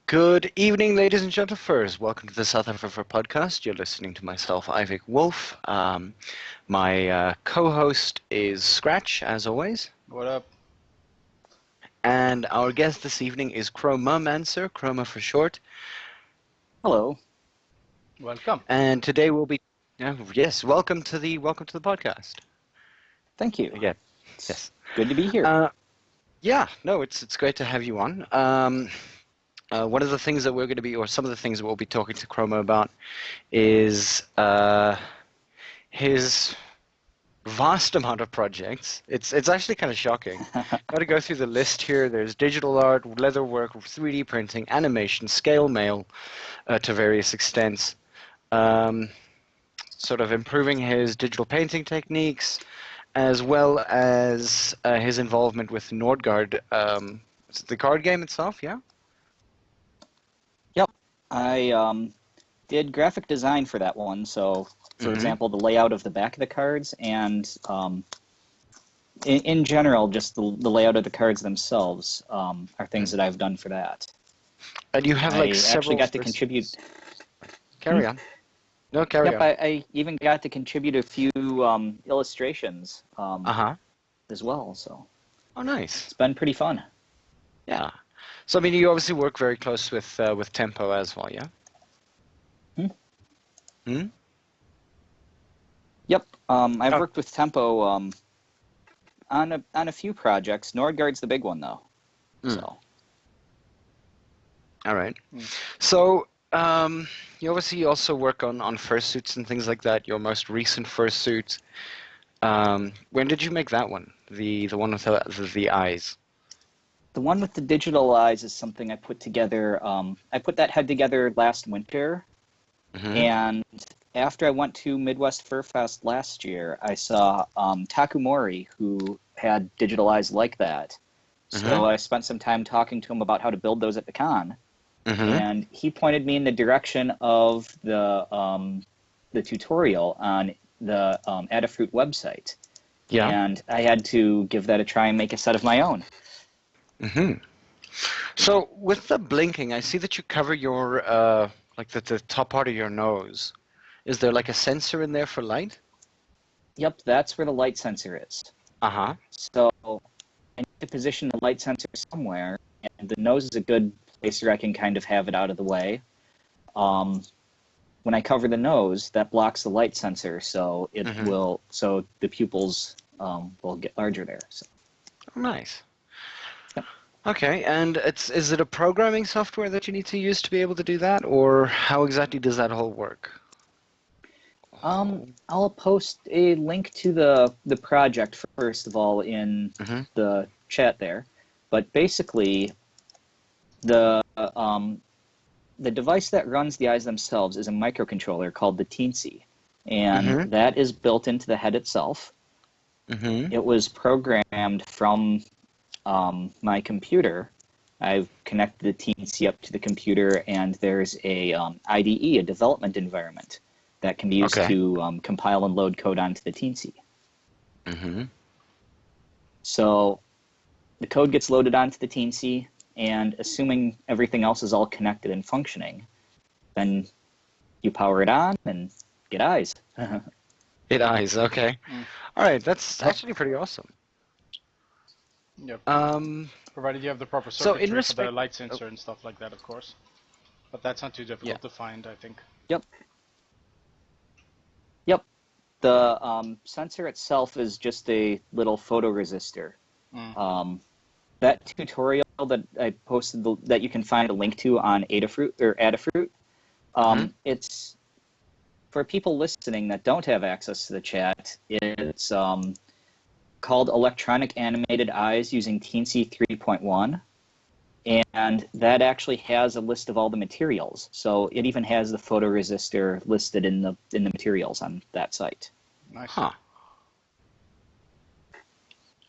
Good evening, ladies and gentlemen. Welcome to the south-afrifur podcast. You're listening to myself, Ivik Wolf. My co-host is Scratch, as always. What up? And our guest this evening is Chromamancer, Chroma for short. Hello. Welcome. And today we'll be, welcome to the podcast. Thank you. Again, yes. Good to be here. It's great to have you on. One of the things that we're going to be, or some of the things that we'll be talking to Chroma about, is his vast amount of projects. It's actually kind of shocking. Got to go through the list here. There's digital art, leatherwork, 3D printing, animation, scale mail, to various extents. Sort of improving his digital painting techniques, as well as his involvement with Nordguard, the card game itself. Yeah. Yep. I did graphic design for that one. So, for example, the layout of the back of the cards and in general, just the layout of the cards themselves are things that I've done for that. And you have like several... I actually got to contribute... Carry on. No, carry on. I even got to contribute a few illustrations as well. So. Oh, nice. It's been pretty fun. Yeah. So, I mean, you obviously work very close with Tempo as well, yeah? Yep. I've worked with Tempo on a few projects. Nordguard's the big one, though. So. All right. So, you obviously also work on fursuits and things like that. Your most recent fursuit. When did you make that one? The one with the eyes. The one with the digital eyes is something I put together. I put that head together last winter, and after I went to Midwest Fur Fest last year, I saw Takumori, who had digital eyes like that. So I spent some time talking to him about how to build those at the con, and he pointed me in the direction of the tutorial on the Adafruit website. Yeah. And I had to give that a try and make a set of my own. So with the blinking, I see that you cover your like the top part of your nose. Is there like a sensor in there for light? Yep, that's where the light sensor is. So I need to position the light sensor somewhere, and the nose is a good place where I can kind of have it out of the way. When I cover the nose, that blocks the light sensor, so it will. So the pupils will get larger there. So. Oh, nice. Okay, and is it a programming software that you need to use to be able to do that, or how exactly does that all work? I'll post a link to the project first of all in the chat there, but basically the device that runs the eyes themselves is a microcontroller called the Teensy, and that is built into the head itself. It was programmed from my computer. I've connected the Teensy up to the computer, and there's a IDE, a development environment, that can be used to compile and load code onto the Teensy. So the code gets loaded onto the Teensy, and assuming everything else is all connected and functioning, then you power it on and get eyes. Get eyes, okay. All right, that's actually pretty awesome. Yep. Provided you have the proper So circuitry for the light sensor and stuff like that, of course. But that's not too difficult to find, I think. Yep. The sensor itself is just a little photoresistor. That tutorial that I posted, that you can find a link to on Adafruit, it's for people listening that don't have access to the chat. It's called Electronic Animated Eyes using Teensy 3.1, and that actually has a list of all the materials. So it even has the photoresistor listed in the materials on that site. Nice.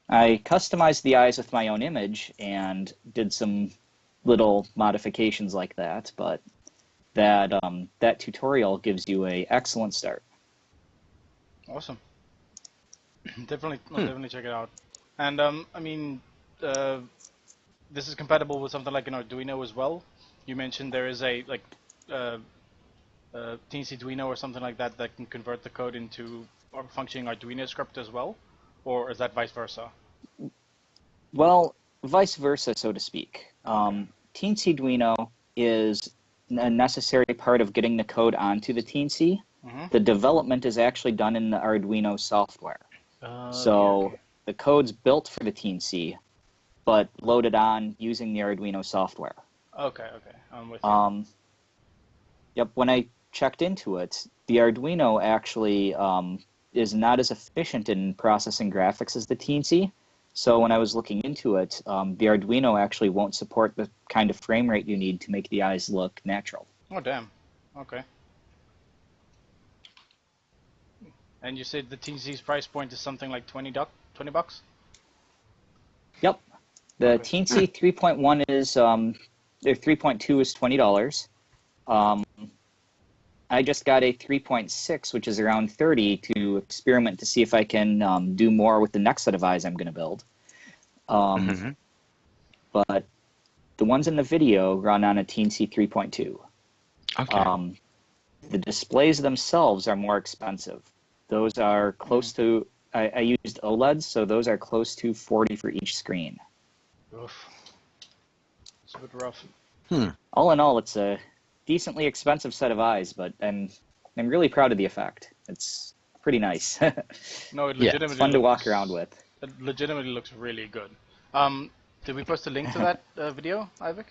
I customized the eyes with my own image and did some little modifications like that, but that tutorial gives you an excellent start. Awesome. Definitely check it out. And I mean, this is compatible with something like an Arduino as well. you mentioned there is a Teensy Arduino or something like that that can convert the code into a functioning Arduino script as well, or is that vice versa? Well, vice versa, so to speak. Teensy Arduino is a necessary part of getting the code onto the Teensy. The development is actually done in the Arduino software. So the code's built for the Teensy, but loaded on using the Arduino software. Okay, I'm with you. Yep, when I checked into it, the Arduino actually is not as efficient in processing graphics as the Teensy. So when I was looking into it, the Arduino actually won't support the kind of frame rate you need to make the eyes look natural. Oh, damn. Okay. And you said the Teensy's price point is something like $20? Yep. The Teensy 3.1 is, or 3.2 is $20. I just got a 3.6, which is around $30, to experiment to see if I can do more with the next set of eyes I'm going to build. But the ones in the video run on a Teensy 3.2. Okay. The displays themselves are more expensive. Those are close to, I used OLEDs, so those are close to $40 for each screen. Oof. It's a bit rough. All in all, it's a decently expensive set of eyes, but I'm really proud of the effect. It's pretty nice. No, it legitimately it's fun to walk around with. It legitimately looks really good. Did we post a link to that video, Ivik?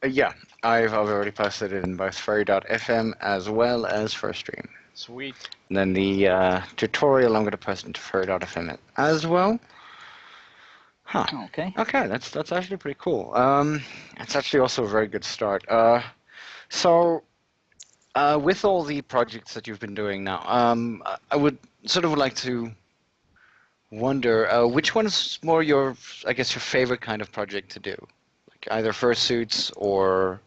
Yeah, I've already posted it in both furry.fm as well as FurStream. Sweet. And then the tutorial I'm going to post into furry.fm as well. Huh. Okay. Okay, that's actually pretty cool. It's actually also a very good start. So, with all the projects that you've been doing now, I would like to wonder which one is more your favorite kind of project to do, like either fursuits or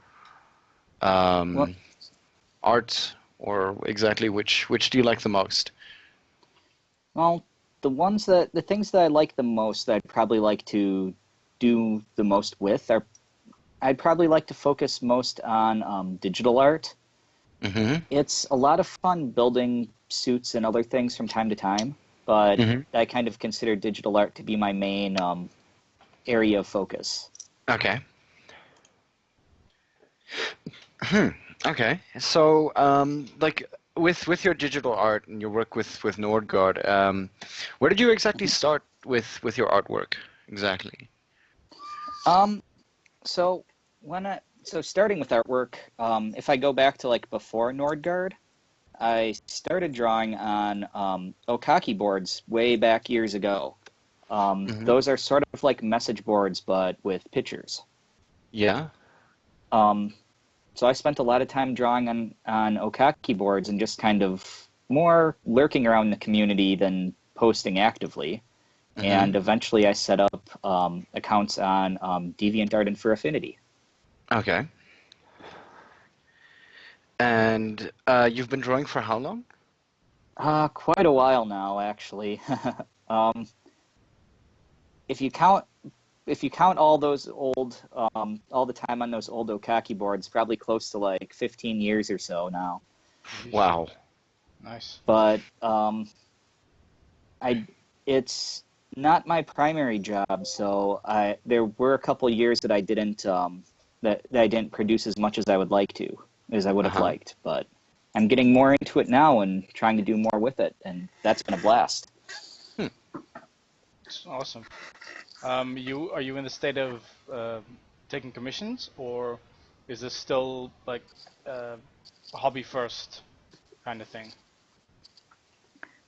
art, or exactly which do you like the most? Well, the things that I like the most, that I'd probably like to do the most with, are I'd probably like to focus most on digital art. It's a lot of fun building suits and other things from time to time, but I kind of consider digital art to be my main area of focus. Okay. Okay. So, like with your digital art and your work with Nordguard, where did you exactly start with your artwork exactly? So starting with artwork, if I go back to like before Nordguard, I started drawing on Okaki boards way back years ago. Those are sort of like message boards, but with pictures. Yeah. So I spent a lot of time drawing on Okaki boards and just kind of more lurking around the community than posting actively. And eventually I set up accounts on DeviantArt and Fur Affinity. Okay. And you've been drawing for how long? Quite a while now, actually. If you count all those old, all the time on those old Okaki boards, probably close to like 15 years or so now. Wow. Nice. But it's not my primary job, so there were a couple years that I didn't that I didn't produce as much as I would have liked. But I'm getting more into it now and trying to do more with it, and that's been a blast. It's awesome. Are you in the state of taking commissions, or is this still like a hobby first kind of thing?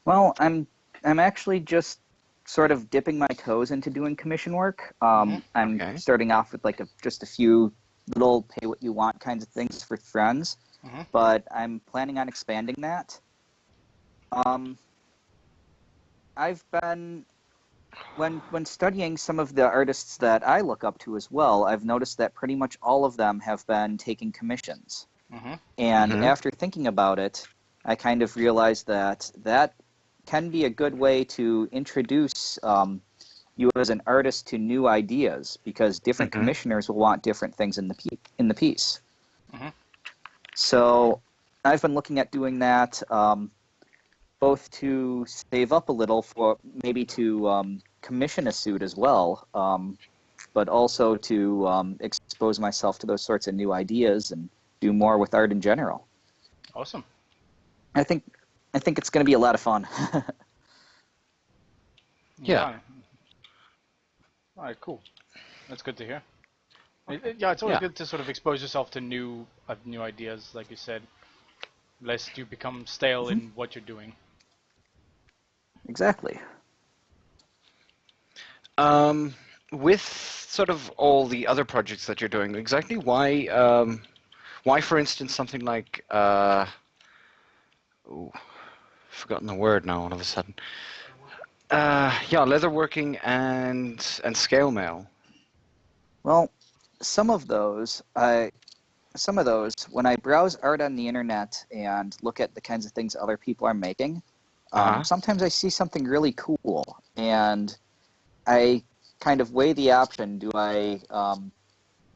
Well, I'm actually just sort of dipping my toes into doing commission work. I'm starting off with like just a few little pay what you want kinds of things for friends, but I'm planning on expanding that. I've been when studying some of the artists that I look up to as well, I've noticed that pretty much all of them have been taking commissions. And after thinking about it, I kind of realized that can be a good way to introduce you as an artist to new ideas, because different commissioners will want different things in the piece. So I've been looking at doing that, both to save up a little for maybe to commission a suit as well, but also to expose myself to those sorts of new ideas and do more with art in general. Awesome. I think it's going to be a lot of fun. Yeah. All right, cool. That's good to hear. Yeah, it's always good to sort of expose yourself to new ideas, like you said, lest you become stale in what you're doing. Exactly. With sort of all the other projects that you're doing, exactly why, for instance, something like, forgotten the word now all of a sudden. Leatherworking and scale mail. Well, some of those, when I browse art on the internet and look at the kinds of things other people are making, sometimes I see something really cool, and I kind of weigh the option: do I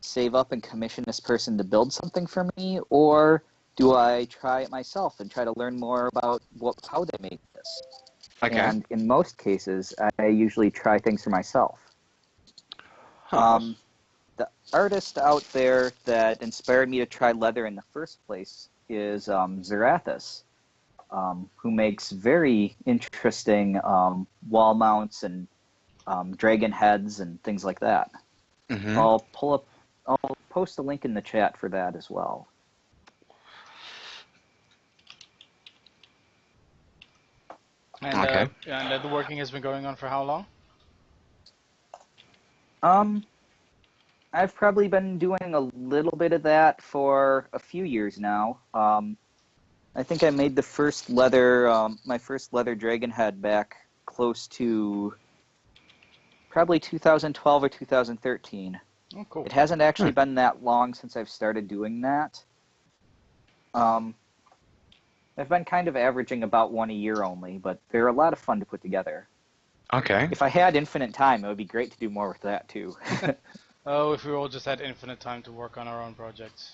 save up and commission this person to build something for me, or do I try it myself and try to learn more about how they make this? Okay. And in most cases, I usually try things for myself. The artist out there that inspired me to try leather in the first place is Zarathus, who makes very interesting wall mounts and dragon heads and things like that. I'll post a link in the chat for that as well. And, and leatherworking has been going on for how long? I've probably been doing a little bit of that for a few years now. I think I made the first my first leather dragon head back close to probably 2012 or 2013. Oh, cool. It hasn't actually been that long since I've started doing that. I've been kind of averaging about one a year only, but they're a lot of fun to put together. Okay. If I had infinite time, it would be great to do more with that too. Oh, if we all just had infinite time to work on our own projects.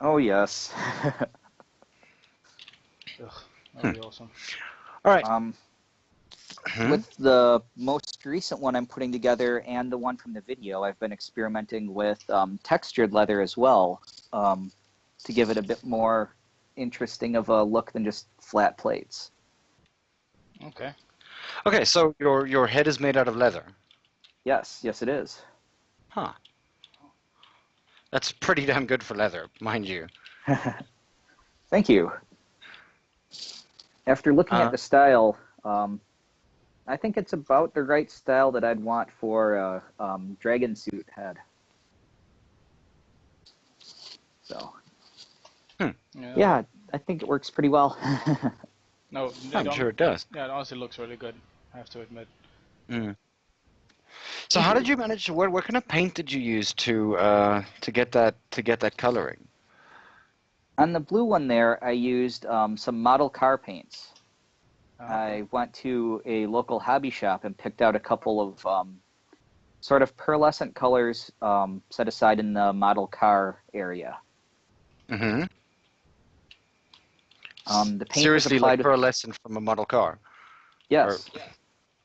Oh, yes. Ugh, that would be awesome. All right. With the most recent one I'm putting together and the one from the video, I've been experimenting with textured leather as well, to give it a bit more interesting of a look than just flat plates. Okay. Okay, so your head is made out of leather. Yes, it is. Huh. That's pretty damn good for leather, mind you. Thank you. After looking at the style, I think it's about the right style that I'd want for a dragon suit head. So, yeah, I think it works pretty well. No, I'm sure it does. Yeah, it honestly looks really good, I have to admit. So how did you manage? What kind of paint did you use to get that coloring? On the blue one there, I used some model car paints. I went to a local hobby shop and picked out a couple of sort of pearlescent colors set aside in the model car area. The paint Seriously, was applied like pearlescent from a model car? Yes.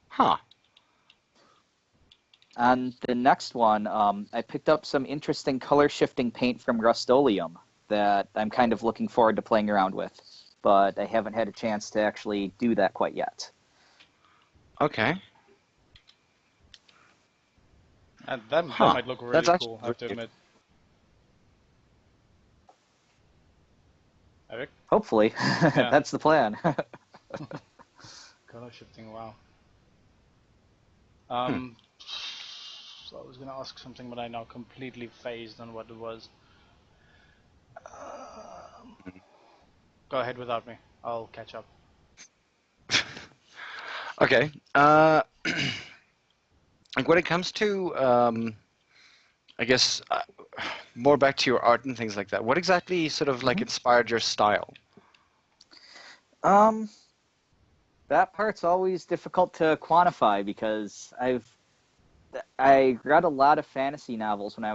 Huh. On the next one, I picked up some interesting color-shifting paint from Rust-Oleum that I'm kind of looking forward to playing around with, but I haven't had a chance to actually do that quite yet. Okay. And that might look really cool, I have to admit. Eric? Hopefully. That's the plan. Color shifting, wow. So I was going to ask something, but I now completely phased on what it was. Go ahead without me. I'll catch up. Okay. Like when it comes to, I guess, more back to your art and things like that, what exactly sort of like inspired your style? That part's always difficult to quantify because I read a lot of fantasy novels when I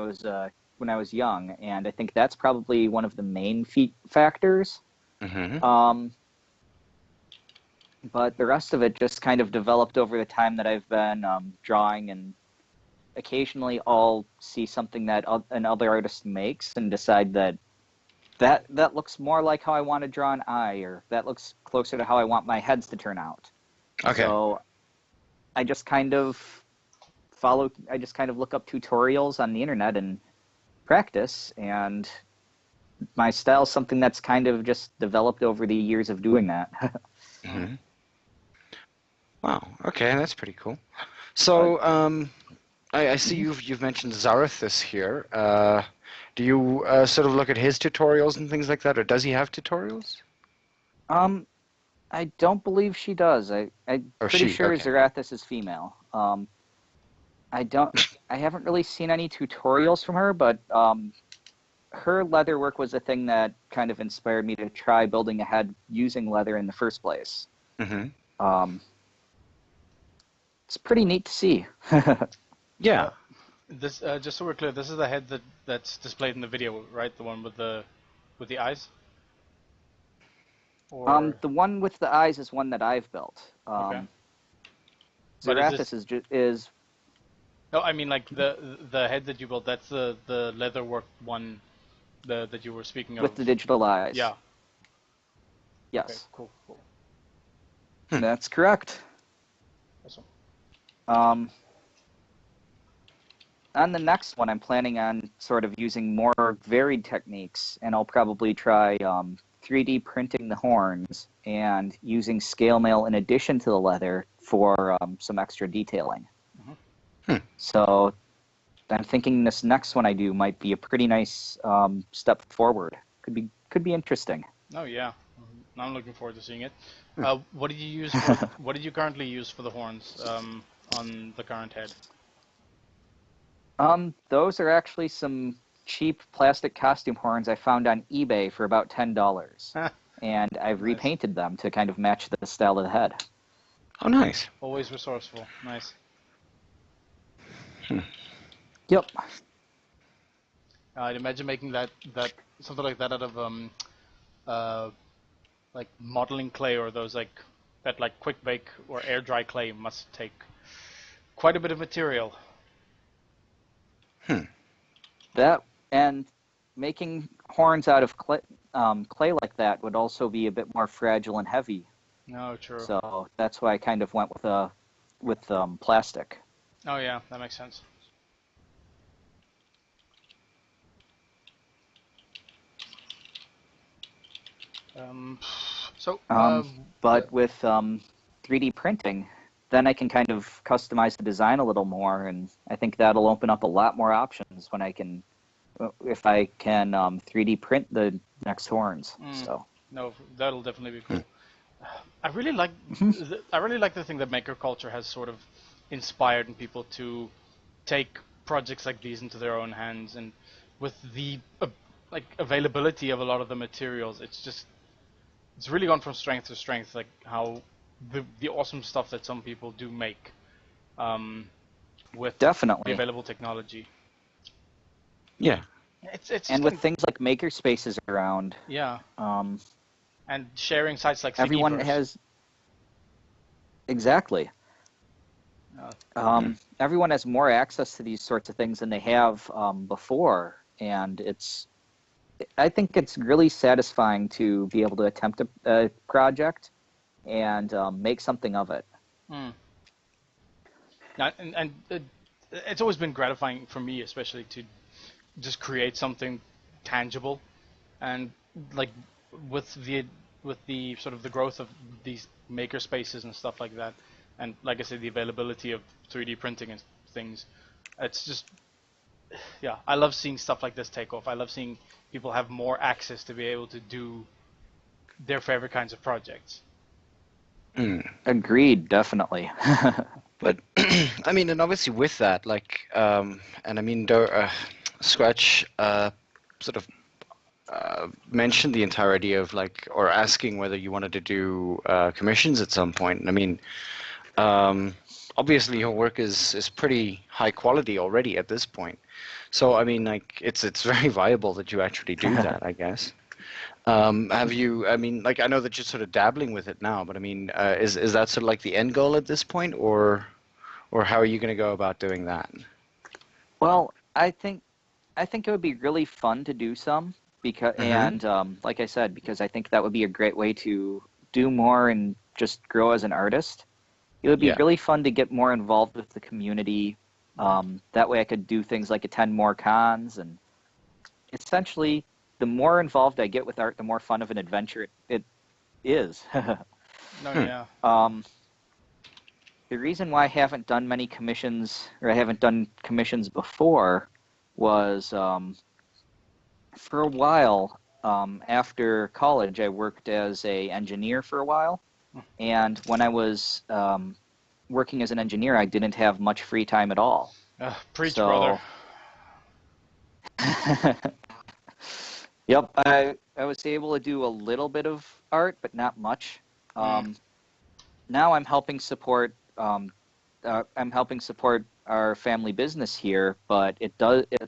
was young, and I think that's probably one of the main factors. Mm-hmm. But the rest of it just kind of developed over the time that I've been drawing, and occasionally I'll see something that another artist makes and decide that looks more like how I want to draw an eye, or that looks closer to how I want my heads to turn out. Okay. So I just kind of look up tutorials on the internet and practice, and my style is something that's kind of just developed over the years of doing that. Mm-hmm. Wow. Okay, that's pretty cool. So, I see you've mentioned Zarathus here. Do you sort of look at his tutorials and things like that, or does he have tutorials? I don't believe she does. I'm pretty sure okay. Zarathus is female. I haven't really seen any tutorials from her, but her leather work was a thing that kind of inspired me to try building a head using leather in the first place. Mm-hmm. It's pretty neat to see. Yeah. This just so we're clear, this is the head that's displayed in the video, right? The one with the eyes. Or... The one with the eyes is one that I've built. Okay. Zarathus is. No, I mean like the head that you built. That's the leatherwork one, that you were speaking of. With the digital eyes. Yeah. Yes. Okay, cool. That's correct. Awesome. On the next one, I'm planning on sort of using more varied techniques, and I'll probably try 3D printing the horns and using scale mail in addition to the leather for some extra detailing. Mm-hmm. So I'm thinking this next one I do might be a pretty nice step forward. Could be interesting. Oh yeah, I'm looking forward to seeing it. What did you use? What did you currently use for the horns on the current head? Those are actually some cheap plastic costume horns I found on eBay for about $10. And I've repainted them to kind of match the style of the head. Oh, nice. Always resourceful. Nice. Yep. I'd imagine making that something like that out of like modeling clay, or those like quick bake or air dry clay must take quite a bit of material. That and making horns out of clay like that would also be a bit more fragile and heavy. No, true. So that's why I kind of went with plastic. Oh yeah, that makes sense. But with 3D printing, then I can kind of customize the design a little more, and I think that'll open up a lot more options when if I can 3D print the next horns. So no, that'll definitely be cool. I really like the thing that maker culture has sort of inspired in people to take projects like these into their own hands, and with the availability of a lot of the materials, it's really gone from strength to strength. Like how the awesome stuff that some people do make with definitely the available technology. Yeah. It's and with things like maker spaces around. Yeah. And sharing sites like everyone has exactly. Everyone has more access to these sorts of things than they have before, and I think it's really satisfying to be able to attempt a project and make something of it. And it's always been gratifying for me, especially to just create something tangible, and like with the sort of the growth of these maker spaces and stuff like that, and like I said, the availability of 3D printing and things, it's just, yeah, I love seeing stuff like this take off. I love seeing people have more access to be able to do their favorite kinds of projects. Agreed, definitely. But I mean, and obviously with that, like, and I mean, Scratch sort of mentioned the entire idea of like, or asking whether you wanted to do commissions at some point. I mean, obviously your work is pretty high quality already at this point. So I mean, like, it's very viable that you actually do that, I guess. Have you? I mean, like, I know that you're sort of dabbling with it now, but I mean, is that sort of like the end goal at this point, or how are you going to go about doing that? Well, I think it would be really fun to do some because, and like I said, because I think that would be a great way to do more and just grow as an artist. It would be really fun to get more involved with the community. That way I could do things like attend more cons, and essentially the more involved I get with art, the more fun of an adventure it is. No, yeah. The reason why I haven't done many commissions, or I haven't done commissions before, was for a while after college I worked as a engineer for a while, and when I was working as an engineer I didn't have much free time at all. Preach, brother. Yep, I was able to do a little bit of art but not much. Now I'm helping support our family business here, but it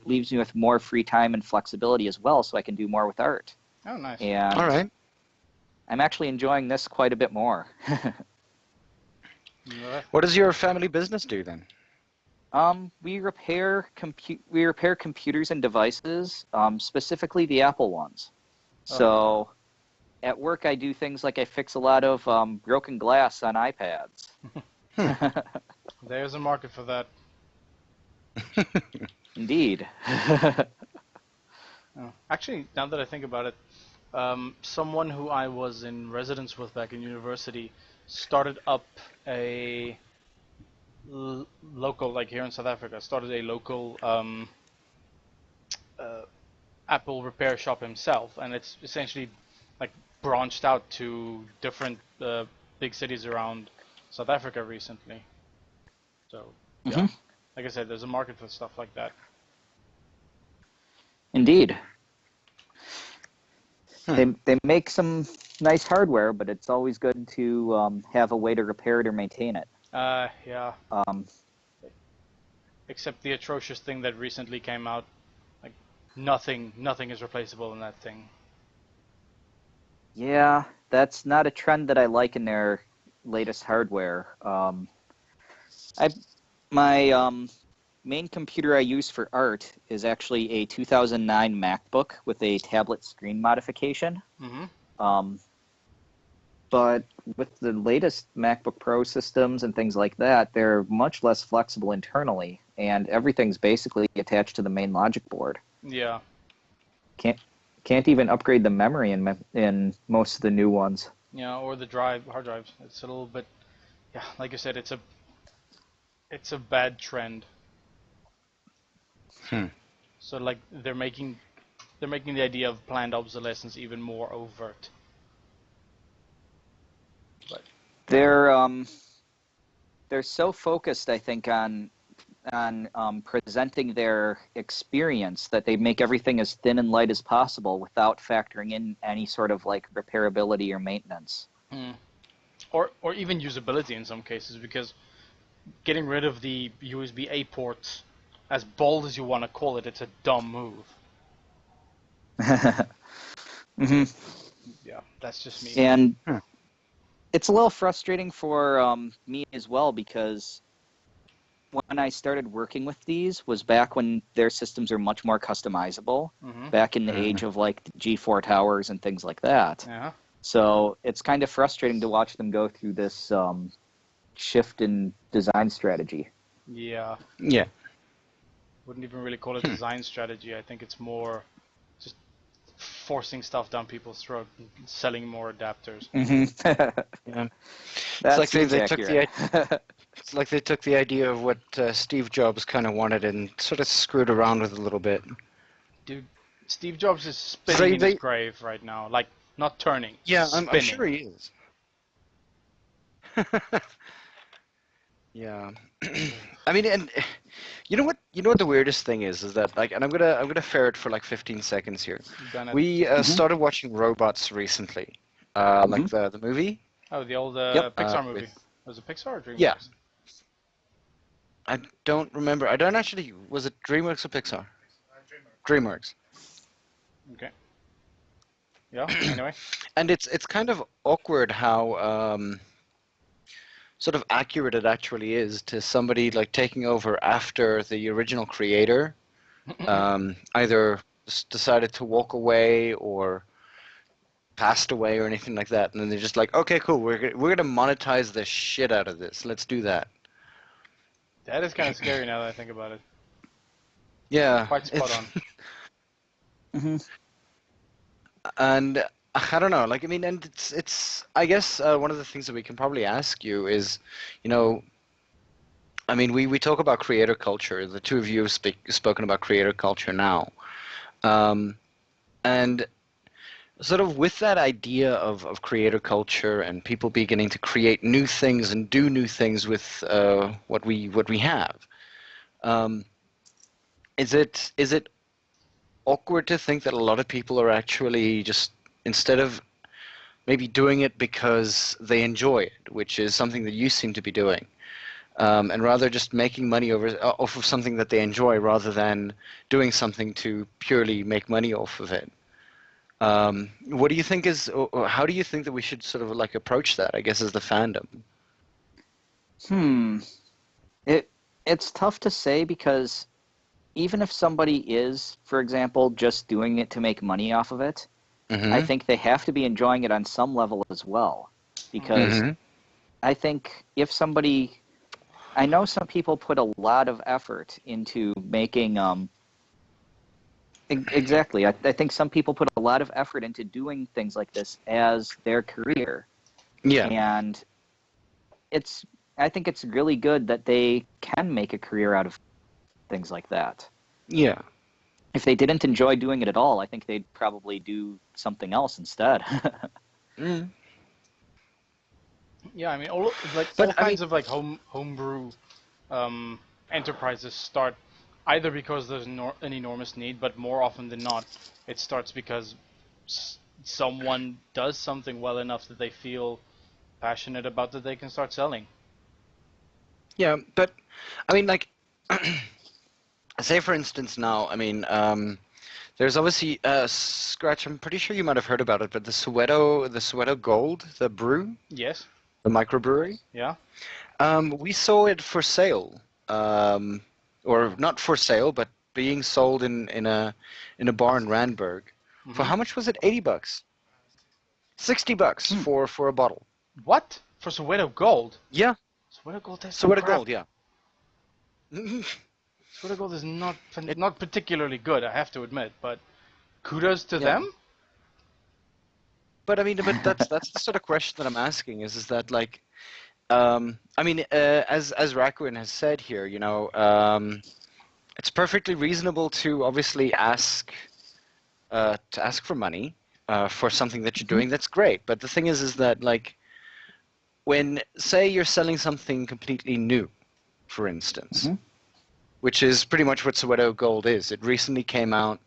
leaves me with more free time and flexibility as well, so I can do more with art. Oh, nice. And all right. I'm actually enjoying this quite a bit more. What does your family business do then? We repair computers and devices, specifically the Apple ones. So at work I do things like I fix a lot of broken glass on iPads. There's a market for that. Indeed. Actually, now that I think about it, someone who I was in residence with back in university started up a local, like here in South Africa, started a local Apple repair shop himself, and it's essentially like branched out to different big cities around South Africa recently. So, yeah, like I said, there's a market for stuff like that. Indeed. They make some nice hardware, but it's always good to have a way to repair it or maintain it. Yeah. Except the atrocious thing that recently came out, like nothing is replaceable in that thing. Yeah, that's not a trend that I like in their latest hardware. My main computer I use for art is actually a 2009 MacBook with a tablet screen modification. But with the latest MacBook Pro systems and things like that, they're much less flexible internally, and everything's basically attached to the main logic board. Yeah. Can't even upgrade the memory in most of the new ones. Yeah, or the hard drives. It's a little bit, yeah, like I said, it's a bad trend. So like they're making the idea of planned obsolescence even more overt. But they're so focused, I think, on presenting their experience that they make everything as thin and light as possible without factoring in any sort of like repairability or maintenance. Or even usability in some cases, because getting rid of the USB-A ports, as bold as you want to call it, it's a dumb move. Yeah, that's just me. And it's a little frustrating for me as well, because when I started working with these was back when their systems are much more customizable, back in the age of like the G4 towers and things like that. So it's kind of frustrating to watch them go through this shift in design strategy. Yeah. Wouldn't even really call it design strategy. I think it's more just forcing stuff down people's throat and selling more adapters. Yeah. It's like it's like they took the idea of what Steve Jobs kind of wanted and sort of screwed around with it a little bit. Dude, Steve Jobs is spinning in his grave right now. Like, not turning. Yeah, spinning. I'm sure he is. Yeah. I mean, and you know what the weirdest thing is that like, and I'm gonna ferret for like 15 seconds here. Gonna. We Hmm. started watching Robots recently, Hmm. like the movie. Oh, the old Yep. Pixar movie. With Was it Pixar or yeah, DreamWorks? I don't remember. I don't actually. Was it DreamWorks or Pixar? DreamWorks. Okay. Yeah. Anyway. And it's kind of awkward how sort of accurate it actually is to somebody like taking over after the original creator either decided to walk away or passed away or anything like that, and then they're just like, okay, cool, we're gonna monetize the shit out of this. Let's do that. That is kind of scary now that I think about it. Yeah, Quite spot on. Hmm. and I don't know, like I mean, and it's I guess one of the things that we can probably ask you is, you know, I mean, we talk about creator culture. The two of you have spoken about creator culture now, um, and sort of with that idea of creator culture and people beginning to create new things and do new things with what we have. Um, is it awkward to think that a lot of people are actually just instead of maybe doing it because they enjoy it, which is something that you seem to be doing, and rather just making money off of something that they enjoy rather than doing something to purely make money off of it? What do you think or how do you think that we should sort of like approach that, I guess, as the fandom? Hmm. It's tough to say because even if somebody is, for example, just doing it to make money off of it, I Mm-hmm. think they have to be enjoying it on some level as well. Because Mm-hmm. I think if somebody, I know some people put a lot of effort into making, exactly. I think some people put a lot of effort into doing things like this as their career. Yeah. And it's, I think it's really good that they can make a career out of things like that. Yeah. If they didn't enjoy doing it at all, I think they'd probably do something else instead. Mm. Yeah, I mean, But all I mean, kinds of like homebrew um, enterprises start either because there's an enormous need, but more often than not, it starts because someone does something well enough that they feel passionate about that they can start selling. yeah, but I mean, like, say for instance now, I mean, there's obviously Scratch. I'm pretty sure you might have heard about it, but the Soweto Gold, the brew, Yes. the microbrewery. Yeah. We saw it for sale, um, or not for sale, but being sold in a bar in Randburg. For Mm-hmm. how much was it? $80. $60 Hmm. for a bottle. What for Soweto Gold? Yeah, Soweto Gold tastes like Soweto crap. Gold. Yeah. Soweto Gold is It, not particularly good, I have to admit, but kudos to yeah. them. But I mean, but that's the sort of question that I'm asking is that like, I mean, as Rakuin has said here, you know, it's perfectly reasonable to obviously ask for money for something that you're Hmm. doing. That's great. But the thing is that like, when say you're selling something completely new, for instance, Hmm. which is pretty much what Soweto Gold is. It recently came out.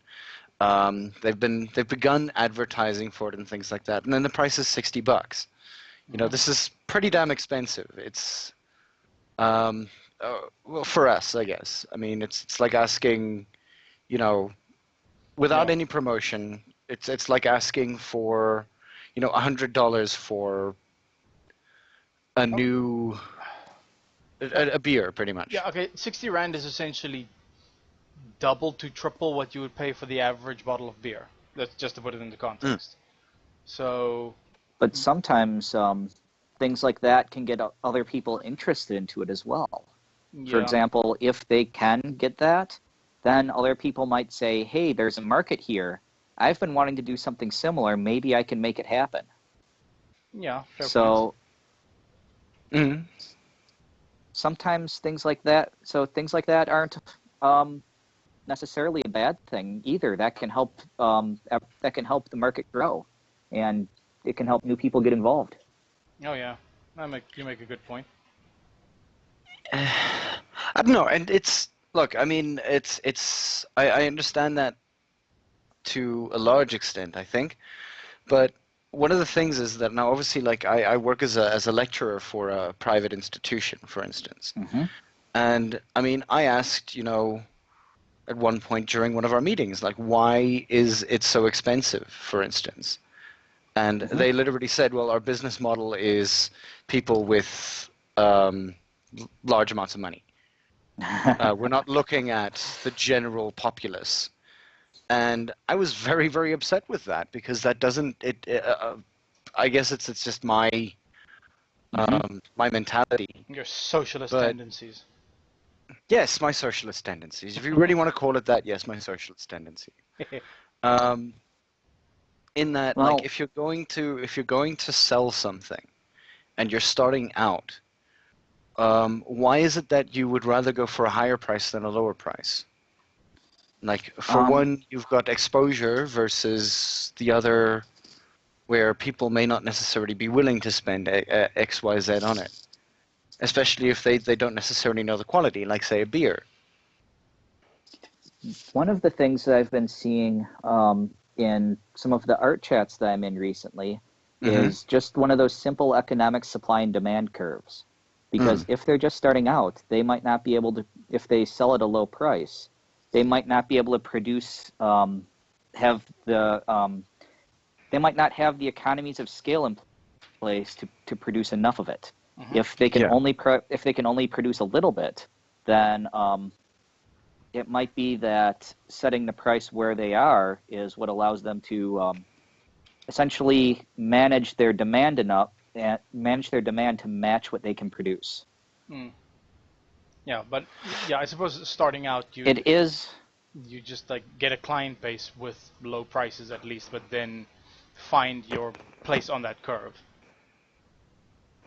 They've begun advertising for it and things like that, and then the price is $60. You know, Mm-hmm. this is pretty damn expensive. It's well, for us, I guess. I mean, it's like asking, you know, without Yeah. any promotion, it's like asking for, you know, $100 for a Oh, new yeah. a beer, pretty much. Yeah. Okay. 60 rand is essentially double to triple what you would pay for the average bottle of beer. That's just to put it into Mm. context. So, But sometimes things like that can get other people interested into it as well. For yeah. example, if they can get that, then other people might say, hey, there's a market here. I've been wanting to do something similar. Maybe I can make it happen. Yeah. Fair point. So Mm. sometimes things like that aren't um, necessarily a bad thing either. That can help the market grow, and it can help new people get involved. Oh yeah. You make a good point. I don't know, and look. I mean, I understand that to a large extent, I think, but one of the things is that now, obviously, like I work as a lecturer for a private institution, for instance, Mm-hmm. and I mean, I asked, at one point during one of our meetings, like, why is it so expensive, for instance? And Mm-hmm. they literally said, well, our business model is people with um, large amounts of money. We're not looking at the general populace. And I was very, very upset with that because that doesn't. I guess it's just my Mm-hmm. my mentality. Your socialist But tendencies. yes, my socialist tendencies. If you really want to call it that, yes, my socialist tendency. Um, in that, like, Well, if you're going to sell something and you're starting out, why is it that you would rather go for a higher price than a lower price? Like, for one, you've got exposure versus the other, where people may not necessarily be willing to spend X, Y, Z on it, especially if they don't necessarily know the quality, like, say, a beer. one of the things that I've been seeing in some of the art chats that I'm in recently is just one of those simple economic supply and demand curves. Because if they're just starting out, they might not be able to, if they sell at a low price, they might not be able to produce, they might not have the economies of scale in place to produce enough of it. Mm-hmm. If they can only produce a little bit, then it might be that setting the price where they are is what allows them to essentially manage their demand to match what they can produce. Mm. Yeah, but yeah, I suppose starting out, It is. you just like get a client base with low prices at least, but then find your place on that curve.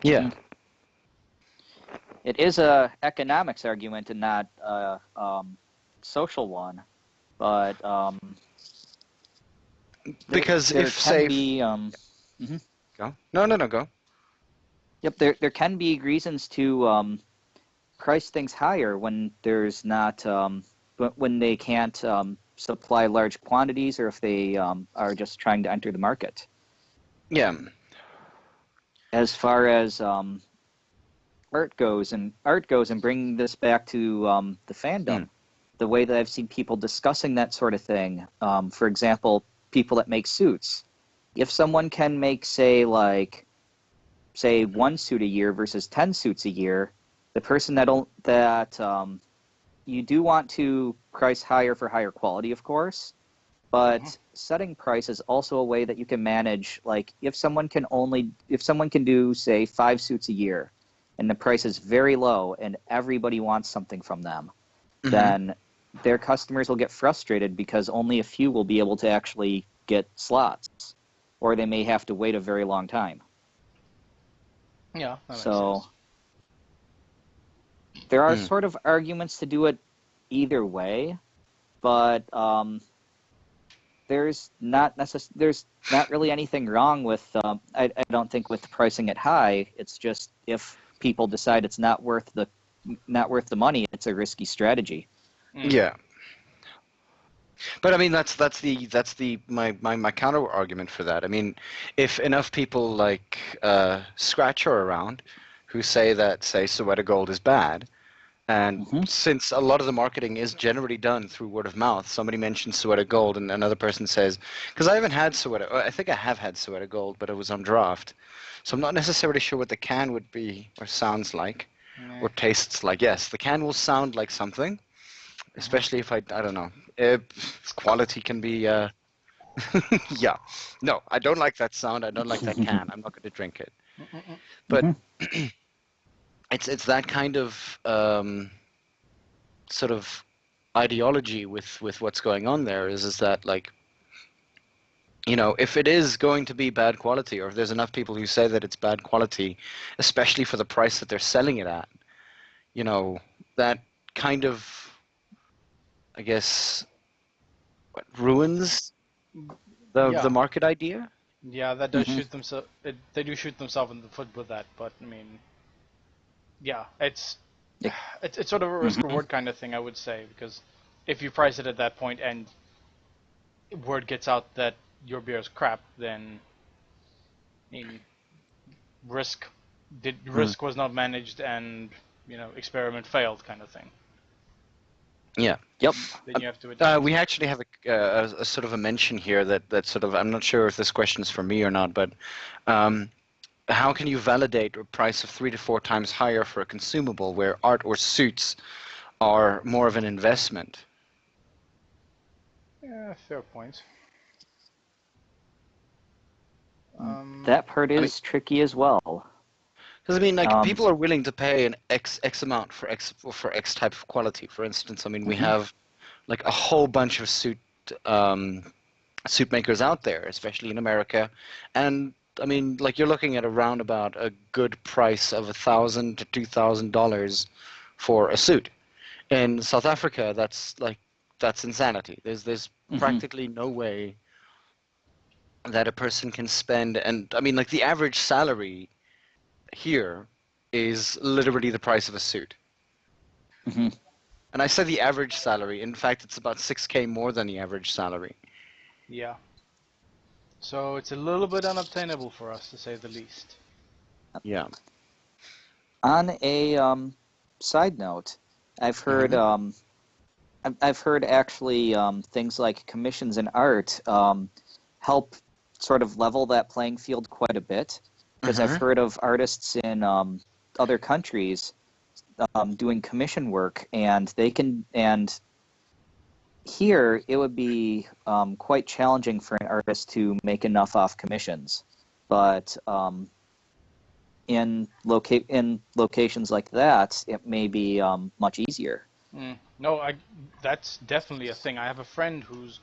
Yeah. It is a economics argument and not a social one, but Because there if, can say, be go. No, go. Yep, there can be reasons to price things higher when there's not when they can't supply large quantities, or if they are just trying to enter the market. Yeah. As far as art goes, and bringing this back to the fandom, the way that I've seen people discussing that sort of thing, for example, people that make suits. If someone can make, say, one suit a year versus 10 suits a year, the person that you do want to price higher for higher quality, of course, but setting price is also a way that you can manage. Like, if someone can do, say, 5 suits a year, and the price is very low, and everybody wants something from them, then their customers will get frustrated because only a few will be able to actually get slots, or they may have to wait a very long time. Yeah, that makes So sense. there are sort of arguments to do it either way, but there's not really anything wrong with I don't think, with pricing it high. It's just, if people decide it's not worth the money, it's a risky strategy. Yeah. But I mean, that's my counter argument for that. I mean, if enough people like Scratch are around who say that, say, Soweto Gold is bad, and since a lot of the marketing is generally done through word of mouth, somebody mentions Soweto Gold and another person says, because I haven't had Soweto, I think I have had Soweto Gold, but it was on draft, so I'm not necessarily sure what the can would be or sounds like or tastes like. Yes, the can will sound like something, especially if I don't know. Quality can be, yeah. No, I don't like that sound. I don't like that can. I'm not going to drink it. But it's that kind of sort of ideology with what's going on there is that, like, if it is going to be bad quality, or if there's enough people who say that it's bad quality, especially for the price that they're selling it at, that kind of, I guess, ruins the market idea. Yeah, that does shoot themselves. They do shoot themselves in the foot with that. But I mean, yeah, it's It's sort of a risk reward kind of thing, I would say, because if you price it at that point and word gets out that your beer is crap, then I mean, risk was not managed, and experiment failed, kind of thing. Yeah. Yep. Then you have to adapt. We actually have a sort of a mention here that sort of, I'm not sure if this question is for me or not, but how can you validate a price of 3 to 4 times higher for a consumable where art or suits are more of an investment? Yeah, fair point. That part is tricky as well. Because I mean, like, people are willing to pay an X amount for X type of quality. For instance, I mean, we have like a whole bunch of suit makers out there, especially in America, and I mean, like, you're looking at around about a good price of $1,000 to $2,000 for a suit. In South Africa, that's insanity. There's practically no way that a person can spend, and I mean, like, the average salary here is literally the price of a suit. And I say the average salary. In fact, it's about 6K more than the average salary. Yeah. So it's a little bit unobtainable for us, to say the least. Yeah. On a side note, I've heard I've heard actually things like commissions in art help sort of level that playing field quite a bit, because I've heard of artists in other countries doing commission work, and here it would be quite challenging for an artist to make enough off commissions, but in locations like that, it may be much easier. No, that's definitely a thing. I have a friend who's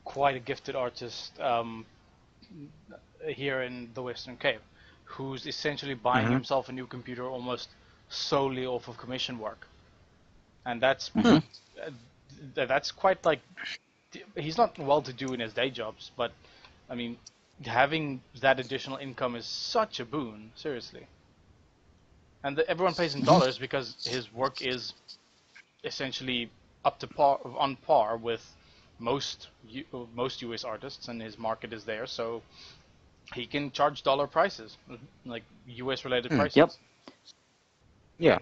quite a gifted artist here in the Western Cape, who's essentially buying himself a new computer almost solely off of commission work, and that's quite, like, he's not well-to-do in his day jobs, but I mean, having that additional income is such a boon, seriously. And everyone pays in dollars because his work is essentially on par with most US artists, and his market is there, so he can charge dollar prices, like US related prices. Yep. Yeah.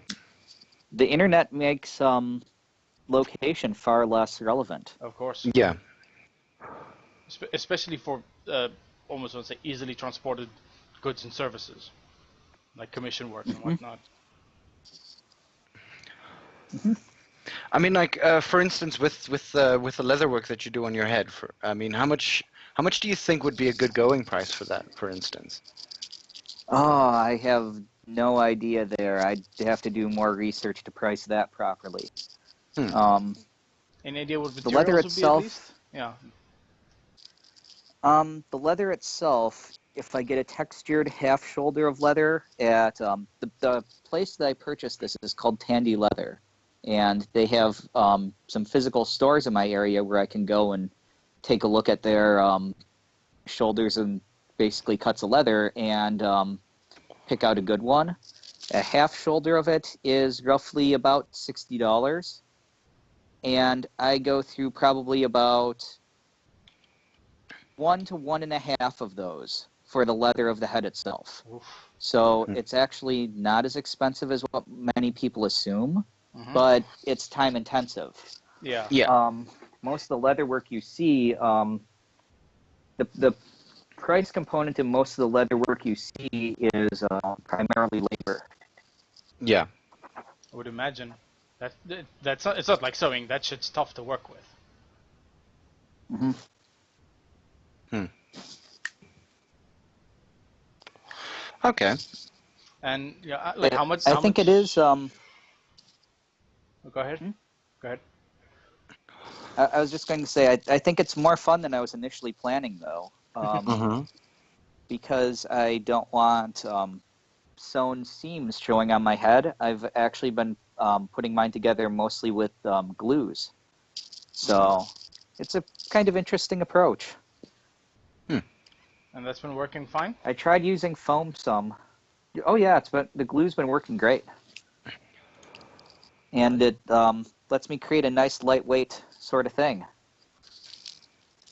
The internet makes location far less relevant. Of course. Yeah. Especially for almost, let's say, easily transported goods and services, like commission work and whatnot. I mean, like, for instance, with the leather work that you do on your head, I mean, how much do you think would be a good going price for that, for instance? Oh, I have no idea there. I'd have to do more research to price that properly. Any idea what the leather materials would be, at itself, least? Yeah. The leather itself, if I get a textured half shoulder of leather at the place that I purchased this is called Tandy Leather, and they have some physical stores in my area where I can go and take a look at their shoulders and basically cuts of leather and pick out a good one. A half shoulder of it is roughly about $60, and I go through probably about 1 to 1.5 of those for the leather of the head itself. Oof. So it's actually not as expensive as what many people assume, but it's time intensive. Yeah. Yeah. Most of the leather work you see, the price component in most of the leather work you see is primarily labor. Yeah. I would imagine that's not, it's not like sewing. That shit's tough to work with. Okay. And yeah, like how much? I think it is. Oh, go ahead. Go ahead. I was just going to say, I think it's more fun than I was initially planning, though, because I don't want sewn seams showing on my head. I've actually been putting mine together mostly with glues. So it's a kind of interesting approach. And that's been working fine? I tried using foam some. Oh yeah, the glue's been working great. and it lets me create a nice lightweight sort of thing.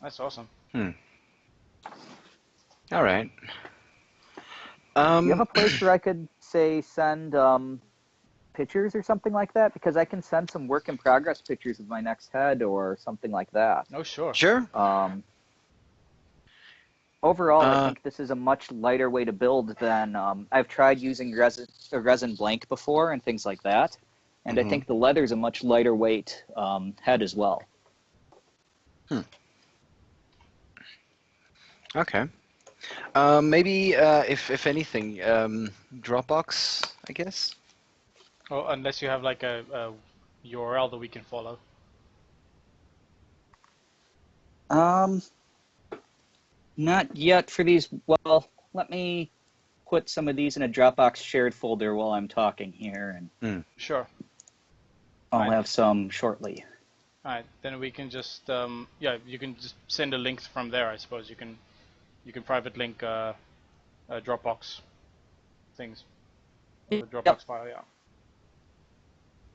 That's awesome. All right. Do you have a place where I could, say, send pictures or something like that? Because I can send some work in progress pictures of my next head or something like that. Oh, sure. Sure. Overall, I think this is a much lighter way to build than I've tried using resin blank before and things like that. And I think the leather is a much lighter weight head as well. Okay. Maybe, if anything, Dropbox, I guess? Oh, unless you have like a URL that we can follow. Not yet for these. Well, let me put some of these in a Dropbox shared folder while I'm talking here, and Sure. I'll have some shortly. All right, then we can just you can just send a link from there. I suppose you can private link Dropbox things, the Dropbox file. Yeah.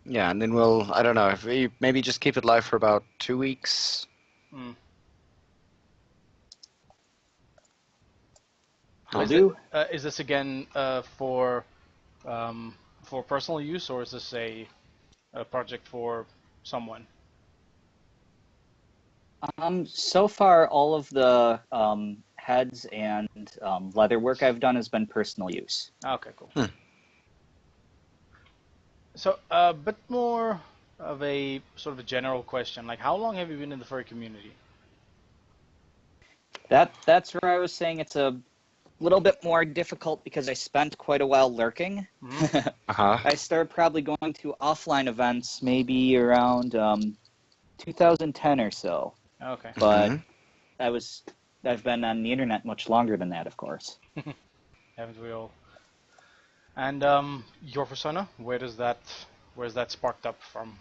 Yeah, and then I don't know, if we maybe just keep it live for about 2 weeks. Will do. Is this again for personal use, or is this a project for someone? So far, all of the heads and leather work I've done has been personal use. Okay, cool. So, a bit more of a sort of a general question, like how long have you been in the furry community? That's where I was saying it's a little bit more difficult because I spent quite a while lurking. I started probably going to offline events maybe around 2010 or so. Okay. But I've been on the internet much longer than that, of course. Haven't we all? And your persona, where's that sparked up from?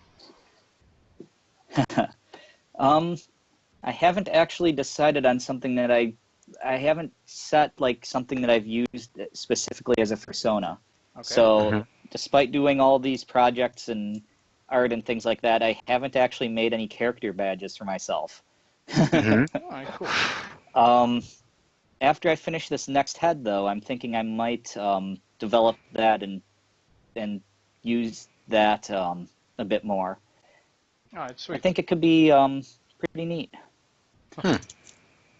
I haven't actually decided on something that I haven't set like something that I've used specifically as a persona. Okay. So despite doing all these projects and art and things like that, I haven't actually made any character badges for myself. All right, cool. After I finish this next head, though, I'm thinking I might develop that and use that a bit more. All right, sweet. I think it could be pretty neat.